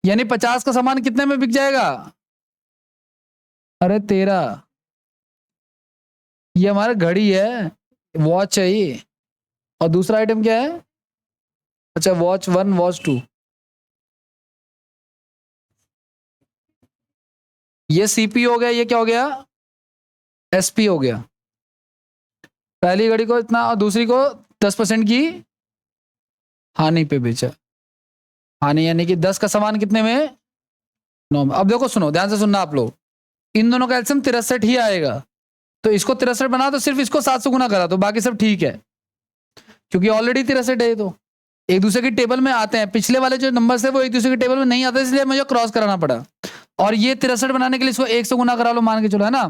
यानी 50 का सामान कितने में बिक जाएगा? अरे 13। ये हमारा घड़ी है, वॉच है ये। और दूसरा आइटम क्या है? अच्छा, वॉच 1 वॉच 2। ये सीपी हो गया, ये क्या हो गया? एसपी हो गया। पहली घड़ी को इतना और दूसरी को 10% की हानि पे बेचा। हानि यानी कि 10 का सामान कितने में? 9 में। अब देखो सुनो, ध्यान से सुनना आप लोग, इन दोनों का एलसीएम 63 ही आएगा। तो इसको 63 बना तो सिर्फ इसको 7 से गुना करा तो बाकी सब ठीक है, क्योंकि ऑलरेडी 63 है। तो एक दूसरे की टेबल में आते हैं, पिछले वाले जो नंबर थे वो एक दूसरे की टेबल में नहीं आते, इसलिए मुझे क्रॉस कराना पड़ा। और ये 63 बनाने के लिए इसको 1 से गुना करा लो, मान के चलो, है ना।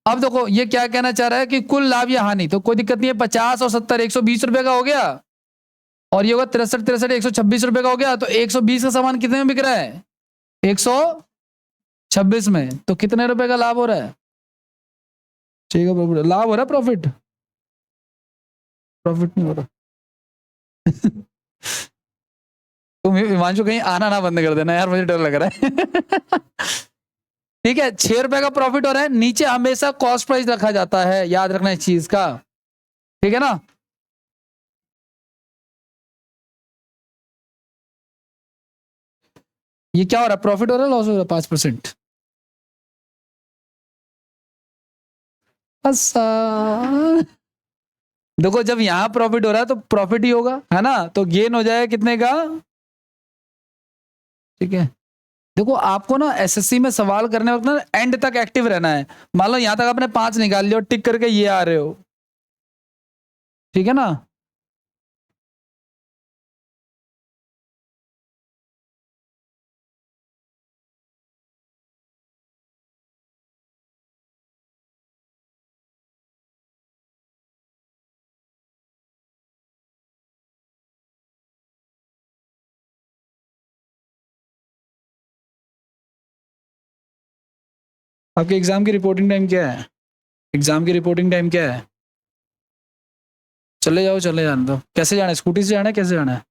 अब देखो ये क्या कहना चाह रहा है कि कुल लाभ या हानि, तो कोई दिक्कत नहीं है, 50 और 70 120 रुपए का हो गया, और ये होगा 63 126 रुपए का हो गया। तो 120 का सामान कितने में बिक रहा है? 126 में। तो कितने रुपए का लाभ हो रहा है? ठीक है, लाभ हो रहा है, प्रॉफिट प्रॉफिट नहीं हो रहा। तुम हिमांशु कहीं आना ना बंद कर देना यार, मुझे डर लग रहा है। ठीक है, 6 रुपए का प्रॉफिट हो रहा है। नीचे हमेशा कॉस्ट प्राइस रखा जाता है, याद रखना इस चीज का, ठीक है ना। ये क्या हो रहा है? प्रॉफिट हो रहा है, लॉस हो रहा है? 5%। देखो जब यहां प्रॉफिट हो रहा है तो प्रॉफिट ही होगा, है ना। तो गेन हो जाएगा कितने का? ठीक है, देखो आपको ना एसएससी में सवाल करने वक्त ना एंड तक एक्टिव रहना है। मान लो यहां तक आपने 5 निकाल लिया और टिक करके ये आ रहे हो, ठीक है ना। आपके एग्जाम की रिपोर्टिंग टाइम क्या है? एग्जाम की रिपोर्टिंग टाइम क्या है? चले जाओ, चले जाने दो। कैसे जाना है? स्कूटी से जाना है, कैसे जाना है?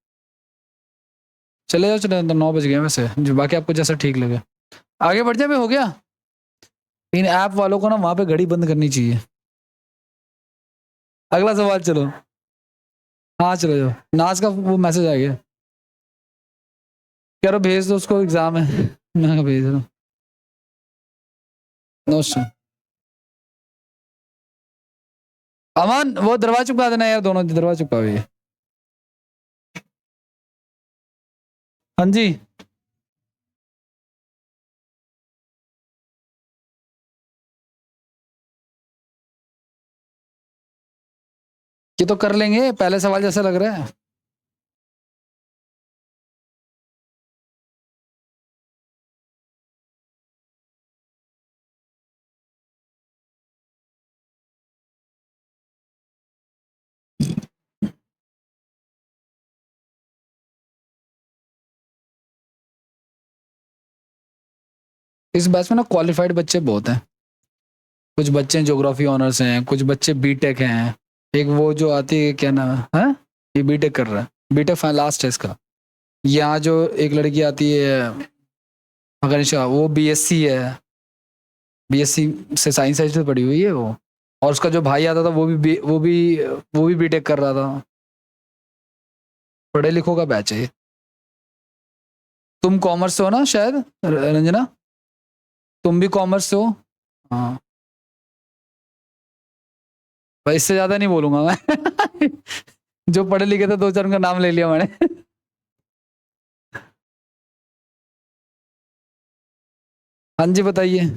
चले जाओ, चले जाओ। 9 बज गए वैसे, जो बाकी आपको जैसा ठीक लगे आगे बढ़ जाए। हो गया। इन ऐप वालों को ना वहां पे घड़ी बंद करनी चाहिए। अगला सवाल, चलो। हाँ चलो जाओ। नाज का वो मैसेज आ गया, कह रहा भेज दो उसको, एग्जाम है। मैं कहा भेज दो। नो। अमन वो दरवाजा चुपका देना यार, दोनों दरवाजा चुपका हुई है। हाँ जी। ये तो कर लेंगे, पहले सवाल जैसा लग रहा है। इस बैच में ना क्वालिफाइड बच्चे बहुत हैं। कुछ बच्चे ज्योग्राफी ऑनर्स हैं, कुछ बच्चे बीटेक हैं। एक वो जो आती है, क्या नाम है, ये बीटेक कर रहा है, बीटेक लास्ट है इसका। यहाँ जो एक लड़की आती है अगनिशा, वो बीएससी है, बीएससी से साइंस से पढ़ी हुई है वो। और उसका जो भाई आता था वो भी बीटेक कर रहा था। पढ़े लिखों का बैच है। तुम कॉमर्स से हो ना शायद, रंजना? तुम भी कॉमर्स से हो? हाँ भाई, इससे ज्यादा नहीं बोलूंगा मैं। जो पढ़े लिखे थे 2-4 उनका नाम ले लिया मैंने। हाँ जी बताइए।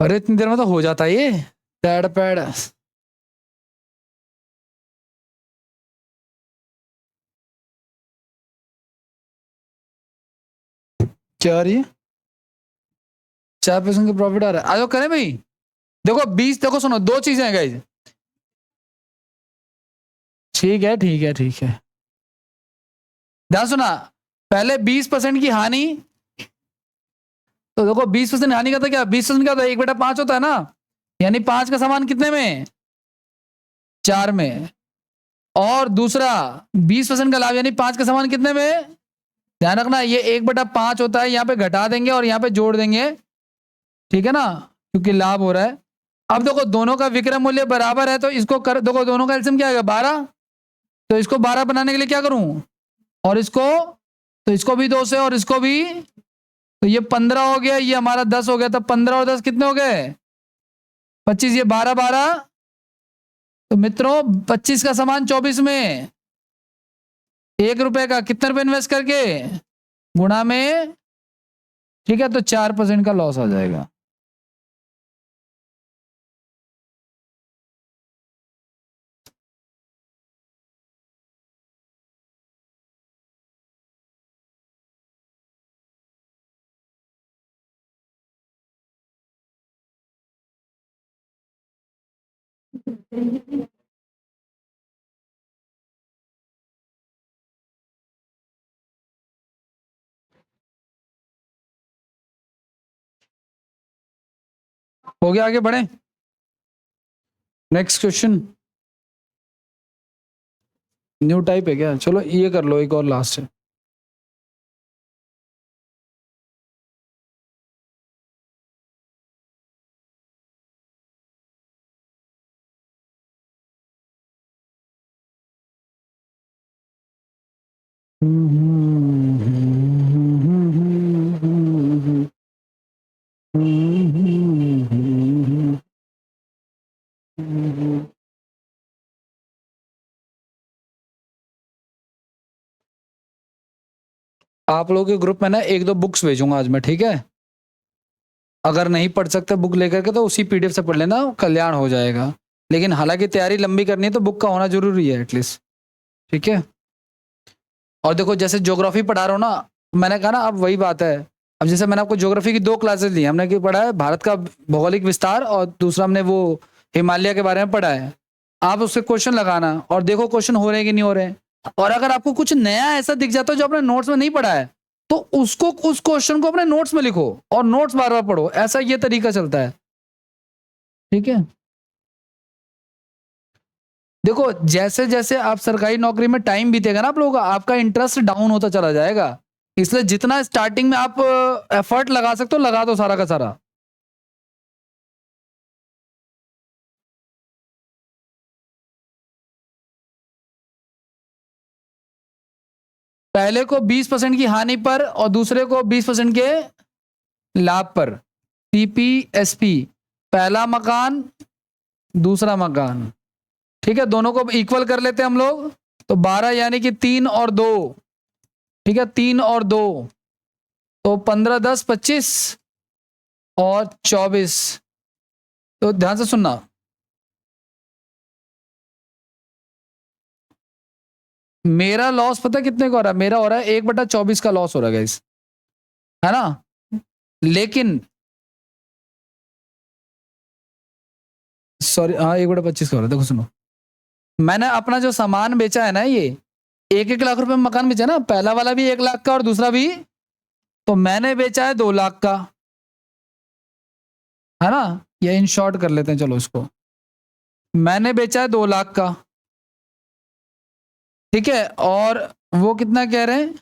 अरे इतनी देर में तो हो जाता है ये पैड पैड। क्या आ रही है? 4% का प्रॉफिट आ रहा है, आ जाओ करें भाई। देखो 20, देखो सुनो, दो चीजें हैं गाइस। ठीक है ठीक है ठीक है, ध्यान सुना। पहले 20% की हानि, तो देखो 20% हानि का था क्या? 20% का था 1/5 होता है ना, यानी 5 का सामान कितने में? 4 में। और दूसरा 20% का लाभ, यानी 5 का सामान कितने में? ध्यान रखना, ये 1/5 होता है, यहाँ पे घटा देंगे और यहाँ पे जोड़ देंगे, ठीक है ना। क्योंकि लाभ हो रहा है। अब देखो दोनों का विक्रय मूल्य बराबर है तो इसको कर देखो, दोनों का एलसीएम क्या आएगा 12, तो इसको 12 बनाने के लिए क्या करूं, और इसको, तो इसको भी 2 से और इसको भी, तो ये 15 हो गया, ये हमारा 10 हो गया, तब 15 और 10 कितने हो गए 25, ये 12 12, तो मित्रों 25 का सामान 24 में, 1 रुपए का कितने रुपए इन्वेस्ट करके गुणा में, ठीक है, तो 4% का लॉस आ जाएगा। हो गया, आगे बढ़े, नेक्स्ट क्वेश्चन। न्यू टाइप है क्या, चलो ये कर लो, एक और लास्ट है। आप लोगों के ग्रुप में ना 1-2 बुक्स भेजूंगा आज मैं, ठीक है, अगर नहीं पढ़ सकते बुक लेकर के तो उसी पीडीएफ से पढ़ लेना, कल्याण हो जाएगा। लेकिन हालांकि तैयारी लंबी करनी है तो बुक का होना जरूरी है एटलीस्ट, ठीक है। और देखो जैसे ज्योग्राफी पढ़ा रहा हूँ ना, मैंने कहा ना, अब वही बात है। अब जैसे मैंने आपको ज्योग्राफी की 2 क्लासेस ली, हमने क्या पढ़ा है, भारत का भौगोलिक विस्तार, और दूसरा हमने वो हिमालय के बारे में पढ़ा है। आप उससे क्वेश्चन लगाना और देखो क्वेश्चन हो रहे हैं कि नहीं हो रहे हैं। और अगर आपको कुछ नया ऐसा दिख जाता है जो आपने नोट्स में नहीं पढ़ा है, तो उसको, उस क्वेश्चन को अपने नोट्स में लिखो और नोट्स बार बार पढ़ो, ऐसा ये तरीका चलता है, ठीक है। देखो जैसे जैसे आप सरकारी नौकरी में टाइम बीतेगा ना आप लोगों का, आपका इंटरेस्ट डाउन होता चला जाएगा। इसलिए जितना स्टार्टिंग में आप एफर्ट लगा सकते हो लगा दो सारा का सारा। पहले को 20% की हानि पर और दूसरे को 20% के लाभ पर, पीपीएसपी, पहला मकान दूसरा मकान, ठीक है, दोनों को इक्वल कर लेते हैं हम लोग, तो 12 यानी कि 3 और 2, ठीक है, 3 और 2, तो 15 10 25 और 24। तो ध्यान से सुनना, मेरा लॉस पता कितने का हो रहा है, मेरा हो रहा है 1/24 का लॉस हो रहा है गाइस, है ना। लेकिन सॉरी, हाँ 1/25 का हो रहा है। देखो सुनो, मैंने अपना जो सामान बेचा है ना, ये 1-1 लाख रुपए में मकान बेचा ना, पहला वाला भी 1 लाख का और दूसरा भी, तो मैंने बेचा है 2 लाख का, है ना। ये इन शॉर्ट कर लेते हैं, चलो इसको, मैंने बेचा है 2 लाख का, ठीक है, और वो कितना कह रहे हैं,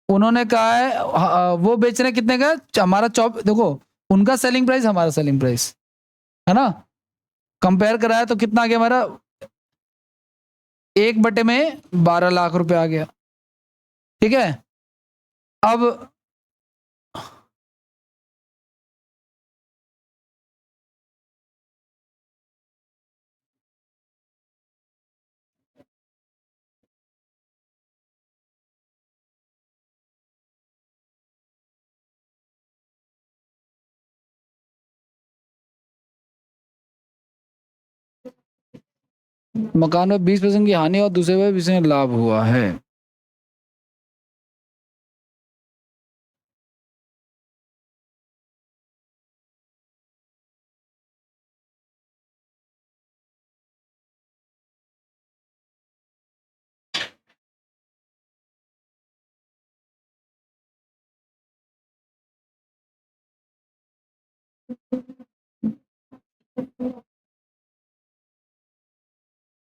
उन्होंने कहा है वो बेच रहे हैं कितने का, हमारा चौप देखो, उनका सेलिंग प्राइस हमारा सेलिंग प्राइस, है ना, कंपेयर कराया तो कितना आ गया हमारा, 1/12 लाख रुपए आ गया, ठीक है। अब मकान में 20% की हानि और दूसरे में 20% लाभ हुआ है।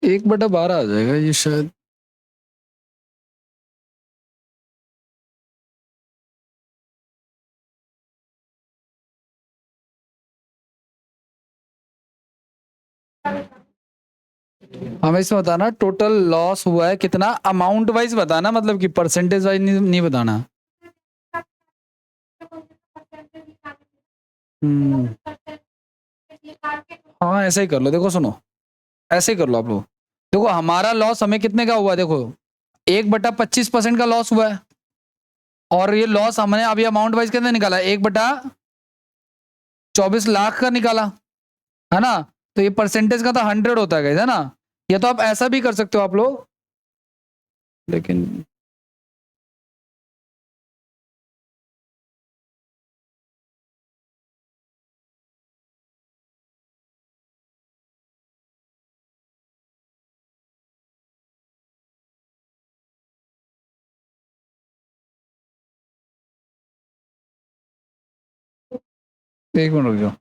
एक बटा 12 आ जाएगा ये शायद। हमें इसमें बताना टोटल लॉस हुआ है कितना, अमाउंट वाइज बताना, मतलब कि परसेंटेज वाइज नहीं बताना। हम्म, हाँ ऐसे ही कर लो। देखो सुनो, ऐसे ही कर लो आप लोग। देखो हमारा लॉस हमें कितने का हुआ है, देखो 1/25% का लॉस हुआ है, और ये लॉस हमने अभी अमाउंट वाइज कितने निकाला, 1/24 लाख का निकाला, है ना। तो ये परसेंटेज का तो 100 होता है, है ना। ये तो आप ऐसा भी कर सकते हो आप लोग, लेकिन एक मिनट रुक जाओ।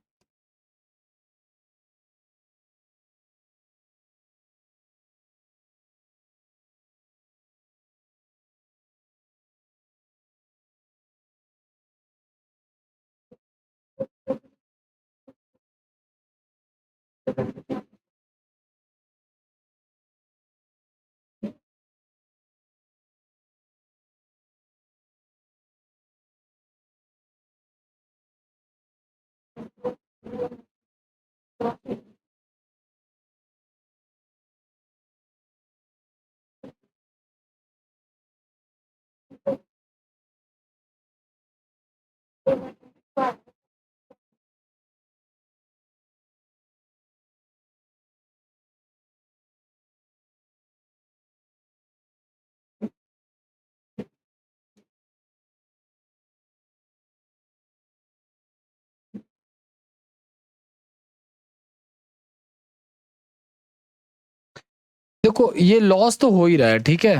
देखो ये लॉस तो हो ही रहा है, ठीक है।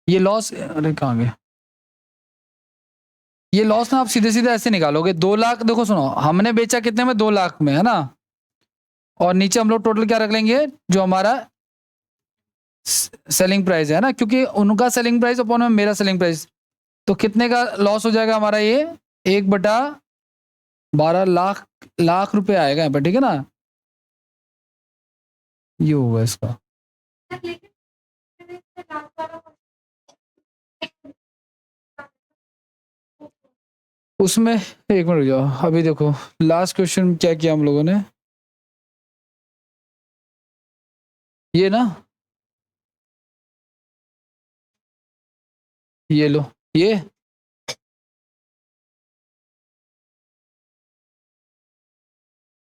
ये लॉस, अरे कहाँ गए, ये लॉस ना आप सीधे सीधे ऐसे निकालोगे, 2 लाख। देखो सुनो, हमने बेचा कितने में, 2 लाख में, है ना। और नीचे हम लोग टोटल क्या रख लेंगे, जो हमारा सेलिंग प्राइस है ना, क्योंकि उनका सेलिंग प्राइस अपॉन में मेरा सेलिंग प्राइस, तो कितने का लॉस हो जाएगा हमारा, ये 1/12 लाख, लाख रुपए आएगा यहाँ पर, ठीक है ना। ये होगा इसका। उसमें एक मिनट रुक जाओ, अभी देखो लास्ट क्वेश्चन क्या किया हम लोगों ने, ये ना, ये लो, ये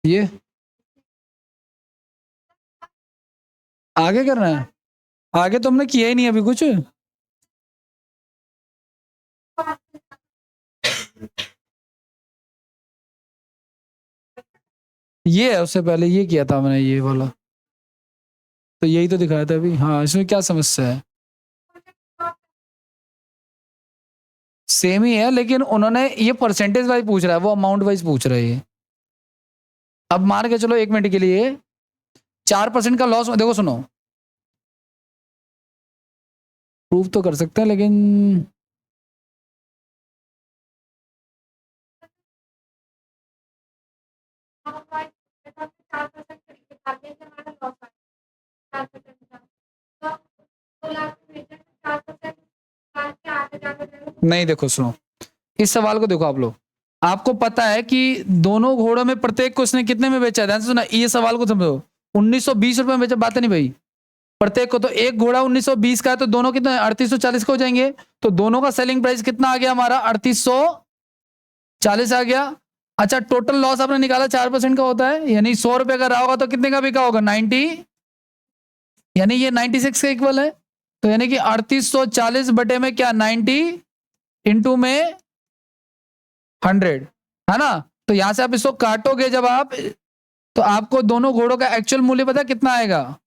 ये आगे करना है, आगे तो हमने किया ही नहीं अभी कुछ। ये है, उससे पहले ये किया था मैंने, ये वाला, तो यही तो दिखाया था अभी। हाँ इसमें क्या समस्या है, सेम ही है, लेकिन उन्होंने ये परसेंटेज वाइज पूछ रहा है, वो अमाउंट वाइज पूछ रहा है ये। अब मान के चलो 1 मिनट के लिए 4% का लॉस, देखो सुनो, प्रूफ तो कर सकते हैं लेकिन, नहीं देखो सुनो, इस सवाल को देखो आप लोग, आपको पता है कि दोनों घोड़ों में प्रत्येक को उसने कितने में बेचा है, ध्यान से सुना, ये सवाल को समझो, 1920 रुपए में बेचा, बात है नहीं भाई, प्रत्येक को। तो एक घोड़ा 1920 का है, तो दोनों कितने 3840 के हो जाएंगे, तो दोनों का सेलिंग प्राइस कितना आ गया हमारा, 3840 आ गया। अच्छा टोटल लॉस आपने निकाला 4% का होता है, यानी 100 रुपए का रहा होगा, तो कितने का बिका होगा, 90, यानी ये 96 के इक्वल है। तो यानी कि 3840 बटे में क्या, 90 इंटू में 100, है ना। तो यहां से आप इसको काटोगे जब आप, तो आपको दोनों घोड़ों का एक्चुअल मूल्य पता कितना आएगा,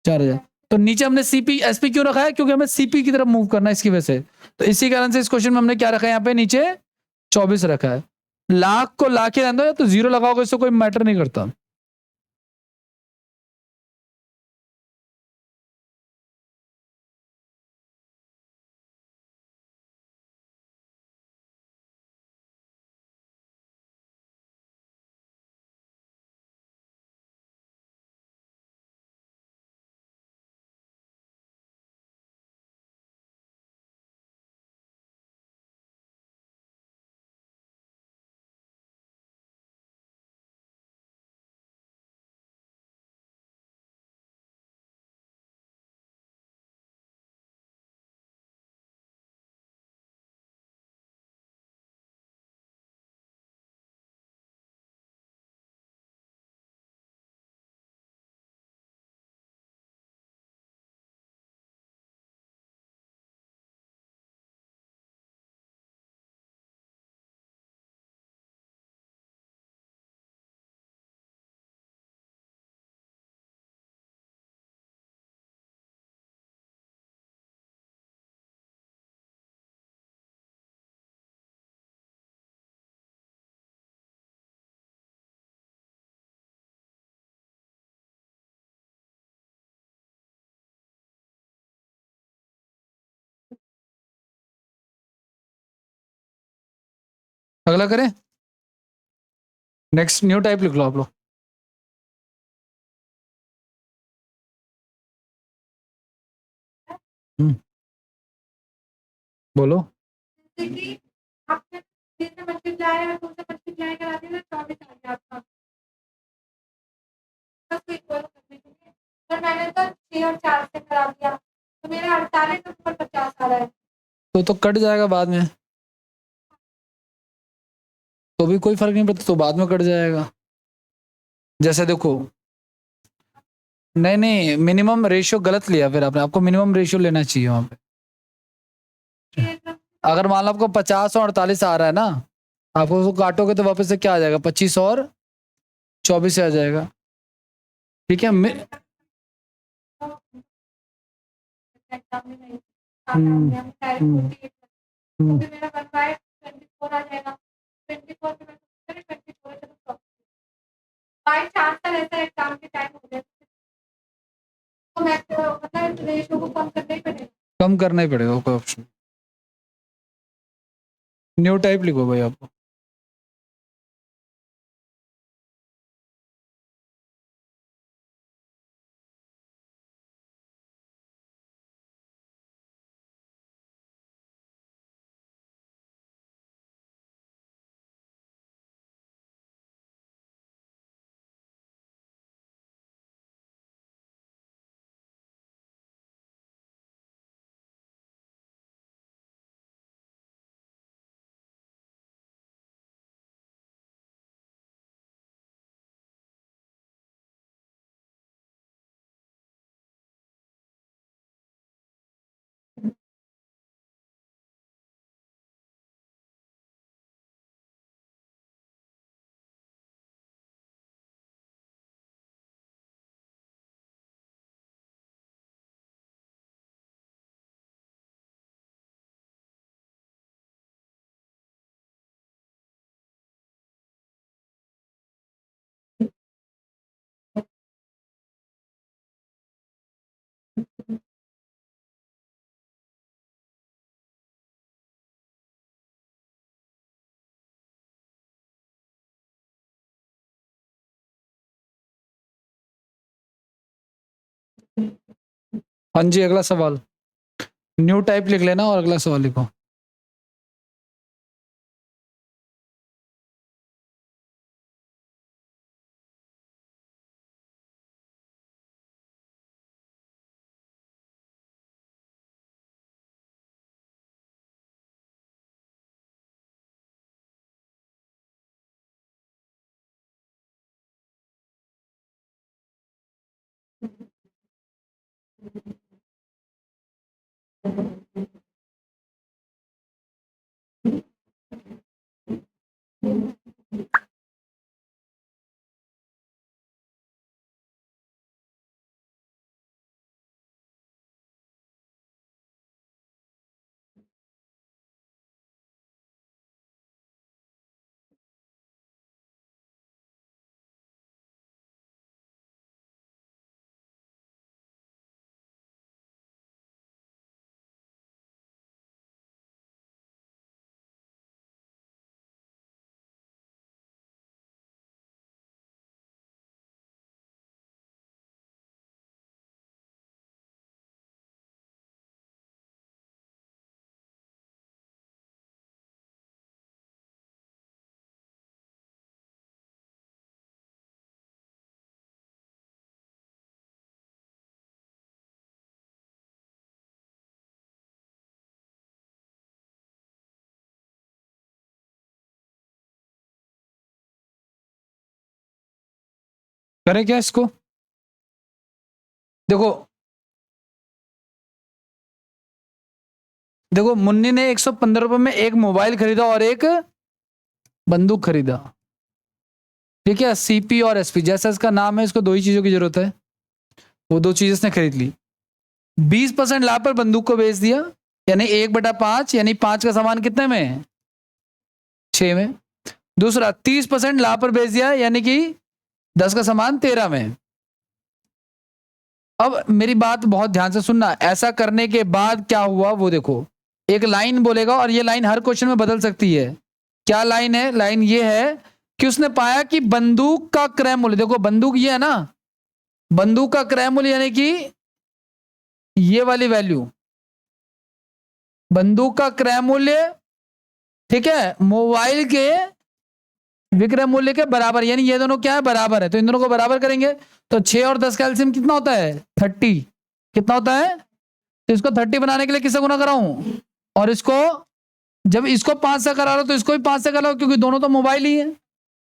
4000। तो नीचे हमने सीपी एसपी क्यों रखा है, क्योंकि हमें सीपी की तरफ मूव करना है इसकी वजह से। तो इसी कारण से इस क्वेश्चन में हमने क्या रखा है, यहाँ पे नीचे 24 रखा है। लाख को लाख ही रहने दो, या तो 0 लगाओगे, इससे कोई मैटर नहीं करता। अगला करें, नेक्स्ट न्यू टाइप लिख लो आप लोग। बोलो। तो कट जाएगा बाद में, तो भी कोई फर्क नहीं पड़ता, तो बाद में कट जाएगा। जैसे देखो, नहीं मिनिमम रेशियो गलत लिया फिर आपने, आपको मिनिमम रेशियो लेना चाहिए वहां पे। अगर मान लो आपको 50 और 48 आ रहा है ना, आपको उसको काटोगे तो वापस से क्या आ जाएगा, 25 और 24 से आ जाएगा। ठीक है। कम करना ही पड़ेगा, कोई ऑप्शन। न्यू टाइप लिखो भाई आपको। हाँ जी, अगला सवाल। न्यू टाइप लिख लेना और अगला सवाल लिखो। करें क्या इसको? देखो देखो, मुन्नी ने 115 रुपए में एक मोबाइल खरीदा और एक बंदूक खरीदा। ठीक है, सीपी और एसपी, जैसा इसका नाम है, इसको दो ही चीजों की जरूरत है, वो दो चीज इसने खरीद ली। 20% लाभ पर बंदूक को बेच दिया, यानी 1/5, यानी 5 का सामान कितने में है? 6 में। दूसरा 30% लाभ पर बेच दिया, यानी कि 10 का सामान 13 में। अब मेरी बात बहुत ध्यान से सुनना, ऐसा करने के बाद क्या हुआ वो देखो। एक लाइन बोलेगा और ये लाइन हर क्वेश्चन में बदल सकती है। क्या लाइन है? लाइन ये है कि उसने पाया कि बंदूक का क्रय मूल्य, देखो बंदूक ये है ना, बंदूक का क्रय मूल्य यानी कि ये वाली वैल्यू, बंदूक का क्रय मूल्य, ठीक है, मोबाइल के विक्रय मूल्य के बराबर, यानी ये दोनों क्या है? बराबर है। तो इन दोनों को बराबर करेंगे तो 6 और 10 का एलसीएम कितना होता है? 30। कितना होता है? तो इसको 30 बनाने के लिए किससे गुना कराऊं? और इसको, जब इसको 5 से करा लो तो इसको भी 5 से कराओ, क्योंकि दोनों तो मोबाइल ही है।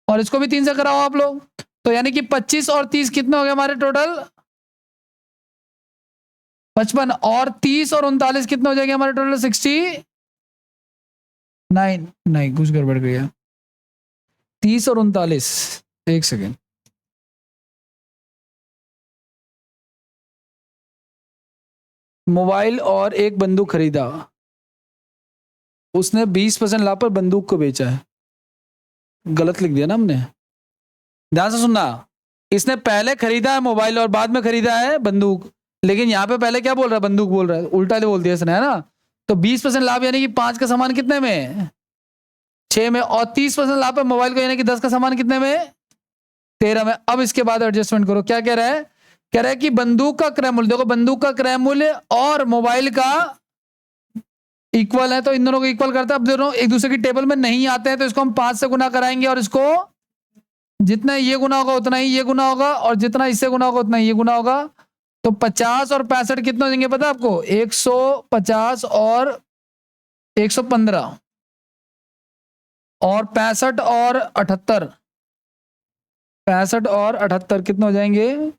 और इसको भी 3 से कराओ आप लोग। तो यानी कि 25 और 30 कितने हो गए हमारे टोटल? 55। और 30 और 39 कितने हो जाएंगे हमारे टोटल? 69। नहीं, कुछ गड़बड़ गया। 30 और 39, एक सेकेंड, मोबाइल और एक बंदूक खरीदा, उसने 20% लाभ पर बंदूक को बेचा है। गलत लिख दिया ना हमने, ध्यान से सुनना। इसने पहले खरीदा है मोबाइल और बाद में खरीदा है बंदूक, लेकिन यहां पे पहले क्या बोल रहा है? बंदूक बोल रहा है, उल्टा बोल दिया इसने, है ना। तो 20% लाभ यानी कि 5 का सामान कितने में? 6 में। और 30% लाभ है मोबाइल को, यानी कि 10 का सामान कितने में? 13 में। अब इसके बाद एडजस्टमेंट करो, क्या कह रहा है? कह रहा है कि बंदूक का क्रय मूल्य, देखो बंदूक का क्रय मूल्य और मोबाइल का इक्वल है, तो इन दोनों को इक्वल करता है। अब दोनों एक दूसरे की टेबल में नहीं आते हैं, तो इसको हम 5 से गुना कराएंगे, और इसको जितना ये गुना होगा उतना ही ये गुना होगा, और जितना इससे गुना होगा उतना ही ये गुना होगा। तो 50 और 65 कितने हो जाएंगे पता है आपको? 150 और 115, और 65 और 78, 65 और 78 कितने हो जाएंगे?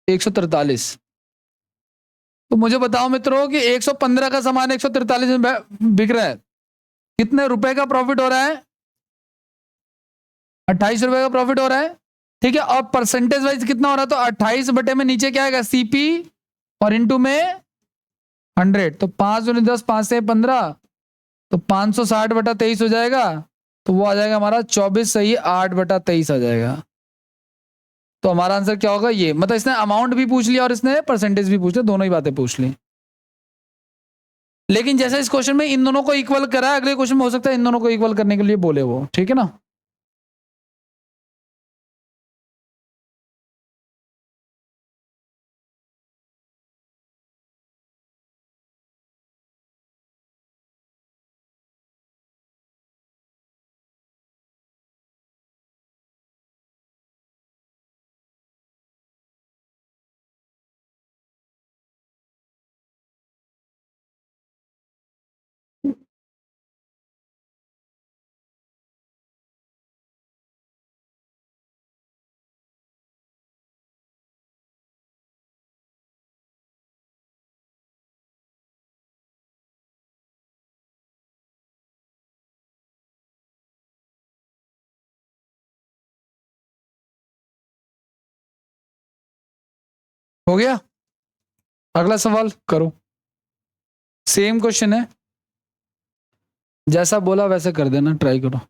143। तो मुझे बताओ मित्रों कि 115 का सामान 143 में बिक रहा है, कितने रुपए का प्रॉफिट हो रहा है? 28 रुपए का प्रॉफिट हो रहा है। ठीक है, और परसेंटेज वाइज कितना हो रहा है? तो 28 बटे में नीचे क्या आएगा? सीपी, और इंटू में 100। तो 5 दूनी 10, 5 से 15, तो 560 बटा 23 हो जाएगा। तो वो आ जाएगा हमारा 24 सही 8 बटा 23 आ जाएगा। तो हमारा आंसर क्या होगा? ये, मतलब इसने अमाउंट भी पूछ लिया और इसने परसेंटेज भी पूछ लिया, दोनों ही बातें पूछ ली। लेकिन जैसे इस क्वेश्चन में इन दोनों को इक्वल करा है, अगले क्वेश्चन में हो सकता है इन दोनों को इक्वल करने के लिए बोले वो, ठीक है ना। हो गया, अगला सवाल करो। सेम क्वेश्चन है, जैसा बोला वैसे कर देना, ट्राई करो।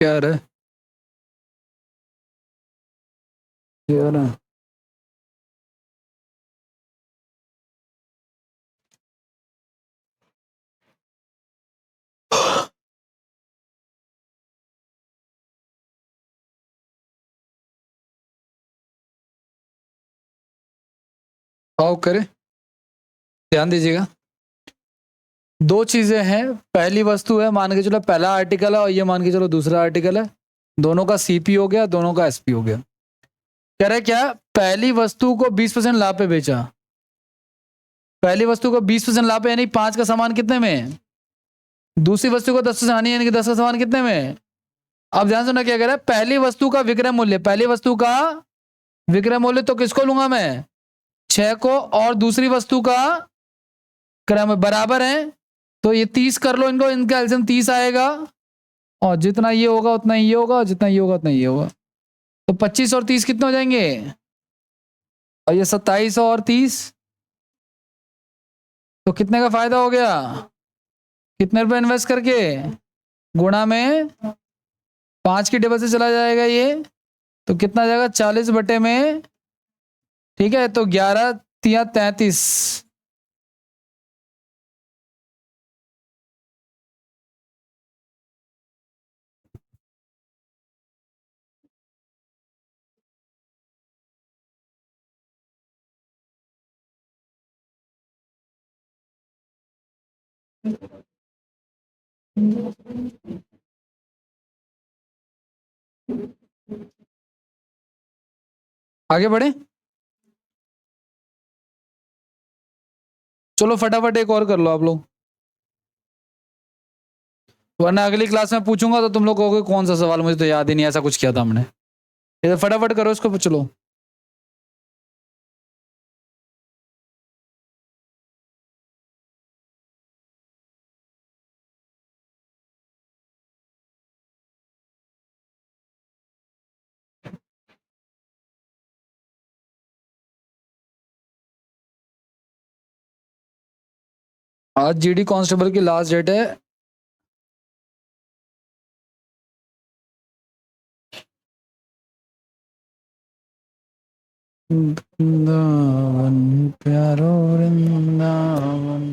क्या है ये ना आओ करे, ध्यान दीजिएगा। दो चीजें हैं, पहली वस्तु है, मान के चलो पहला आर्टिकल है, और ये मान के चलो दूसरा आर्टिकल है। दोनों का सीपी हो गया, दोनों का एसपी हो गया। कह रहे क्या, पहली वस्तु को 20% लाभ पे बेचा। पहली वस्तु को 20% लाभ पे, यानी 5 का सामान कितने में? दूसरी वस्तु को 10% हानि, यानी कि 10 का सामान कितने में? अब ध्यान सुनना क्या कह रहा है, पहली वस्तु का विक्रय मूल्य, पहली वस्तु का विक्रय मूल्य तो किसको लूंगा मैं? 6 को, और दूसरी वस्तु का क्रय बराबर है, तो ये 30 कर लो इनको, इनका एलसीएम 30 आएगा, और जितना ये होगा उतना ये होगा, और जितना ये होगा उतना ये होगा। तो 25 और 30 कितने हो जाएंगे? और ये 27 और 30, तो कितने का फायदा हो गया? कितने रुपए इन्वेस्ट करके? गुणा में 5 की टेबल से चला जाएगा ये, तो कितना जाएगा? 40 बटे में, ठीक है, तो 11 तिया 33। आगे बढ़े, चलो फटाफट एक और कर लो आप लोग, वरना अगली क्लास में पूछूंगा तो तुम लोग कहोगे कौन सा सवाल, मुझे तो याद ही नहीं, ऐसा कुछ किया था हमने। ये फटाफट करो इसको, चलो। आज जीडी कांस्टेबल की लास्ट डेट है, वृंदावन प्यारो वृंदावन।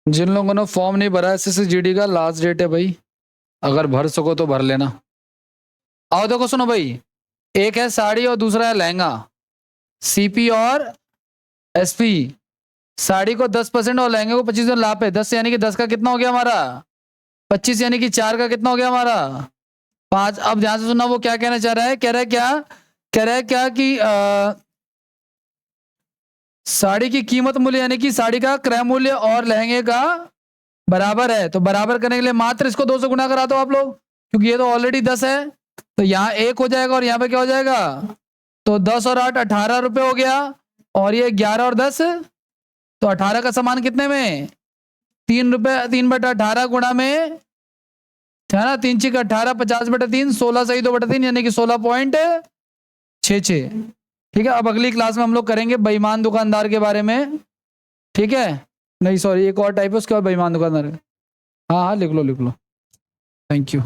जिन लोगों ने फॉर्म नहीं भरा एसएससी जीडी का, लास्ट डेट है भाई, अगर भर सको तो भर लेना। आओ देखो सुनो भाई, एक है साड़ी और दूसरा है लहंगा, सीपी और एसपी। साड़ी को 10% और लहंगे को 25% लाभ है। 10 यानी कि 10 का कितना हो गया हमारा? 25 यानी कि 4 का कितना हो गया हमारा? 5। अब ध्यान से सुनना, वो क्या कहना चाह रहा है, कह रहा है क्या, कह रहा है क्या कि साड़ी की कीमत मूल्य यानी कि साड़ी का क्रय मूल्य और लहंगे का बराबर है, तो बराबर करने के लिए मात्र इसको 2 से गुना करा दो आप लोग, क्योंकि ये तो ऑलरेडी 10 है, तो यहाँ 1 हो जाएगा और यहाँ पे क्या हो जाएगा? तो 10 और 8 18 रुपए हो गया, और ये 11 और 10, तो 18 का सामान कितने में? 3 रुपए, 3 बटा 18 गुणा में है ना, 3 6 18, 50/3, 16 सही 2/3 यानी कि 16.66। ठीक है, अब अगली क्लास में हम लोग करेंगे बेईमान दुकानदार के बारे में। ठीक है, नहीं सॉरी, एक और टाइप है उसके बाद बेईमान दुकानदार। हाँ हाँ लिख लो लिख लो। Thank you.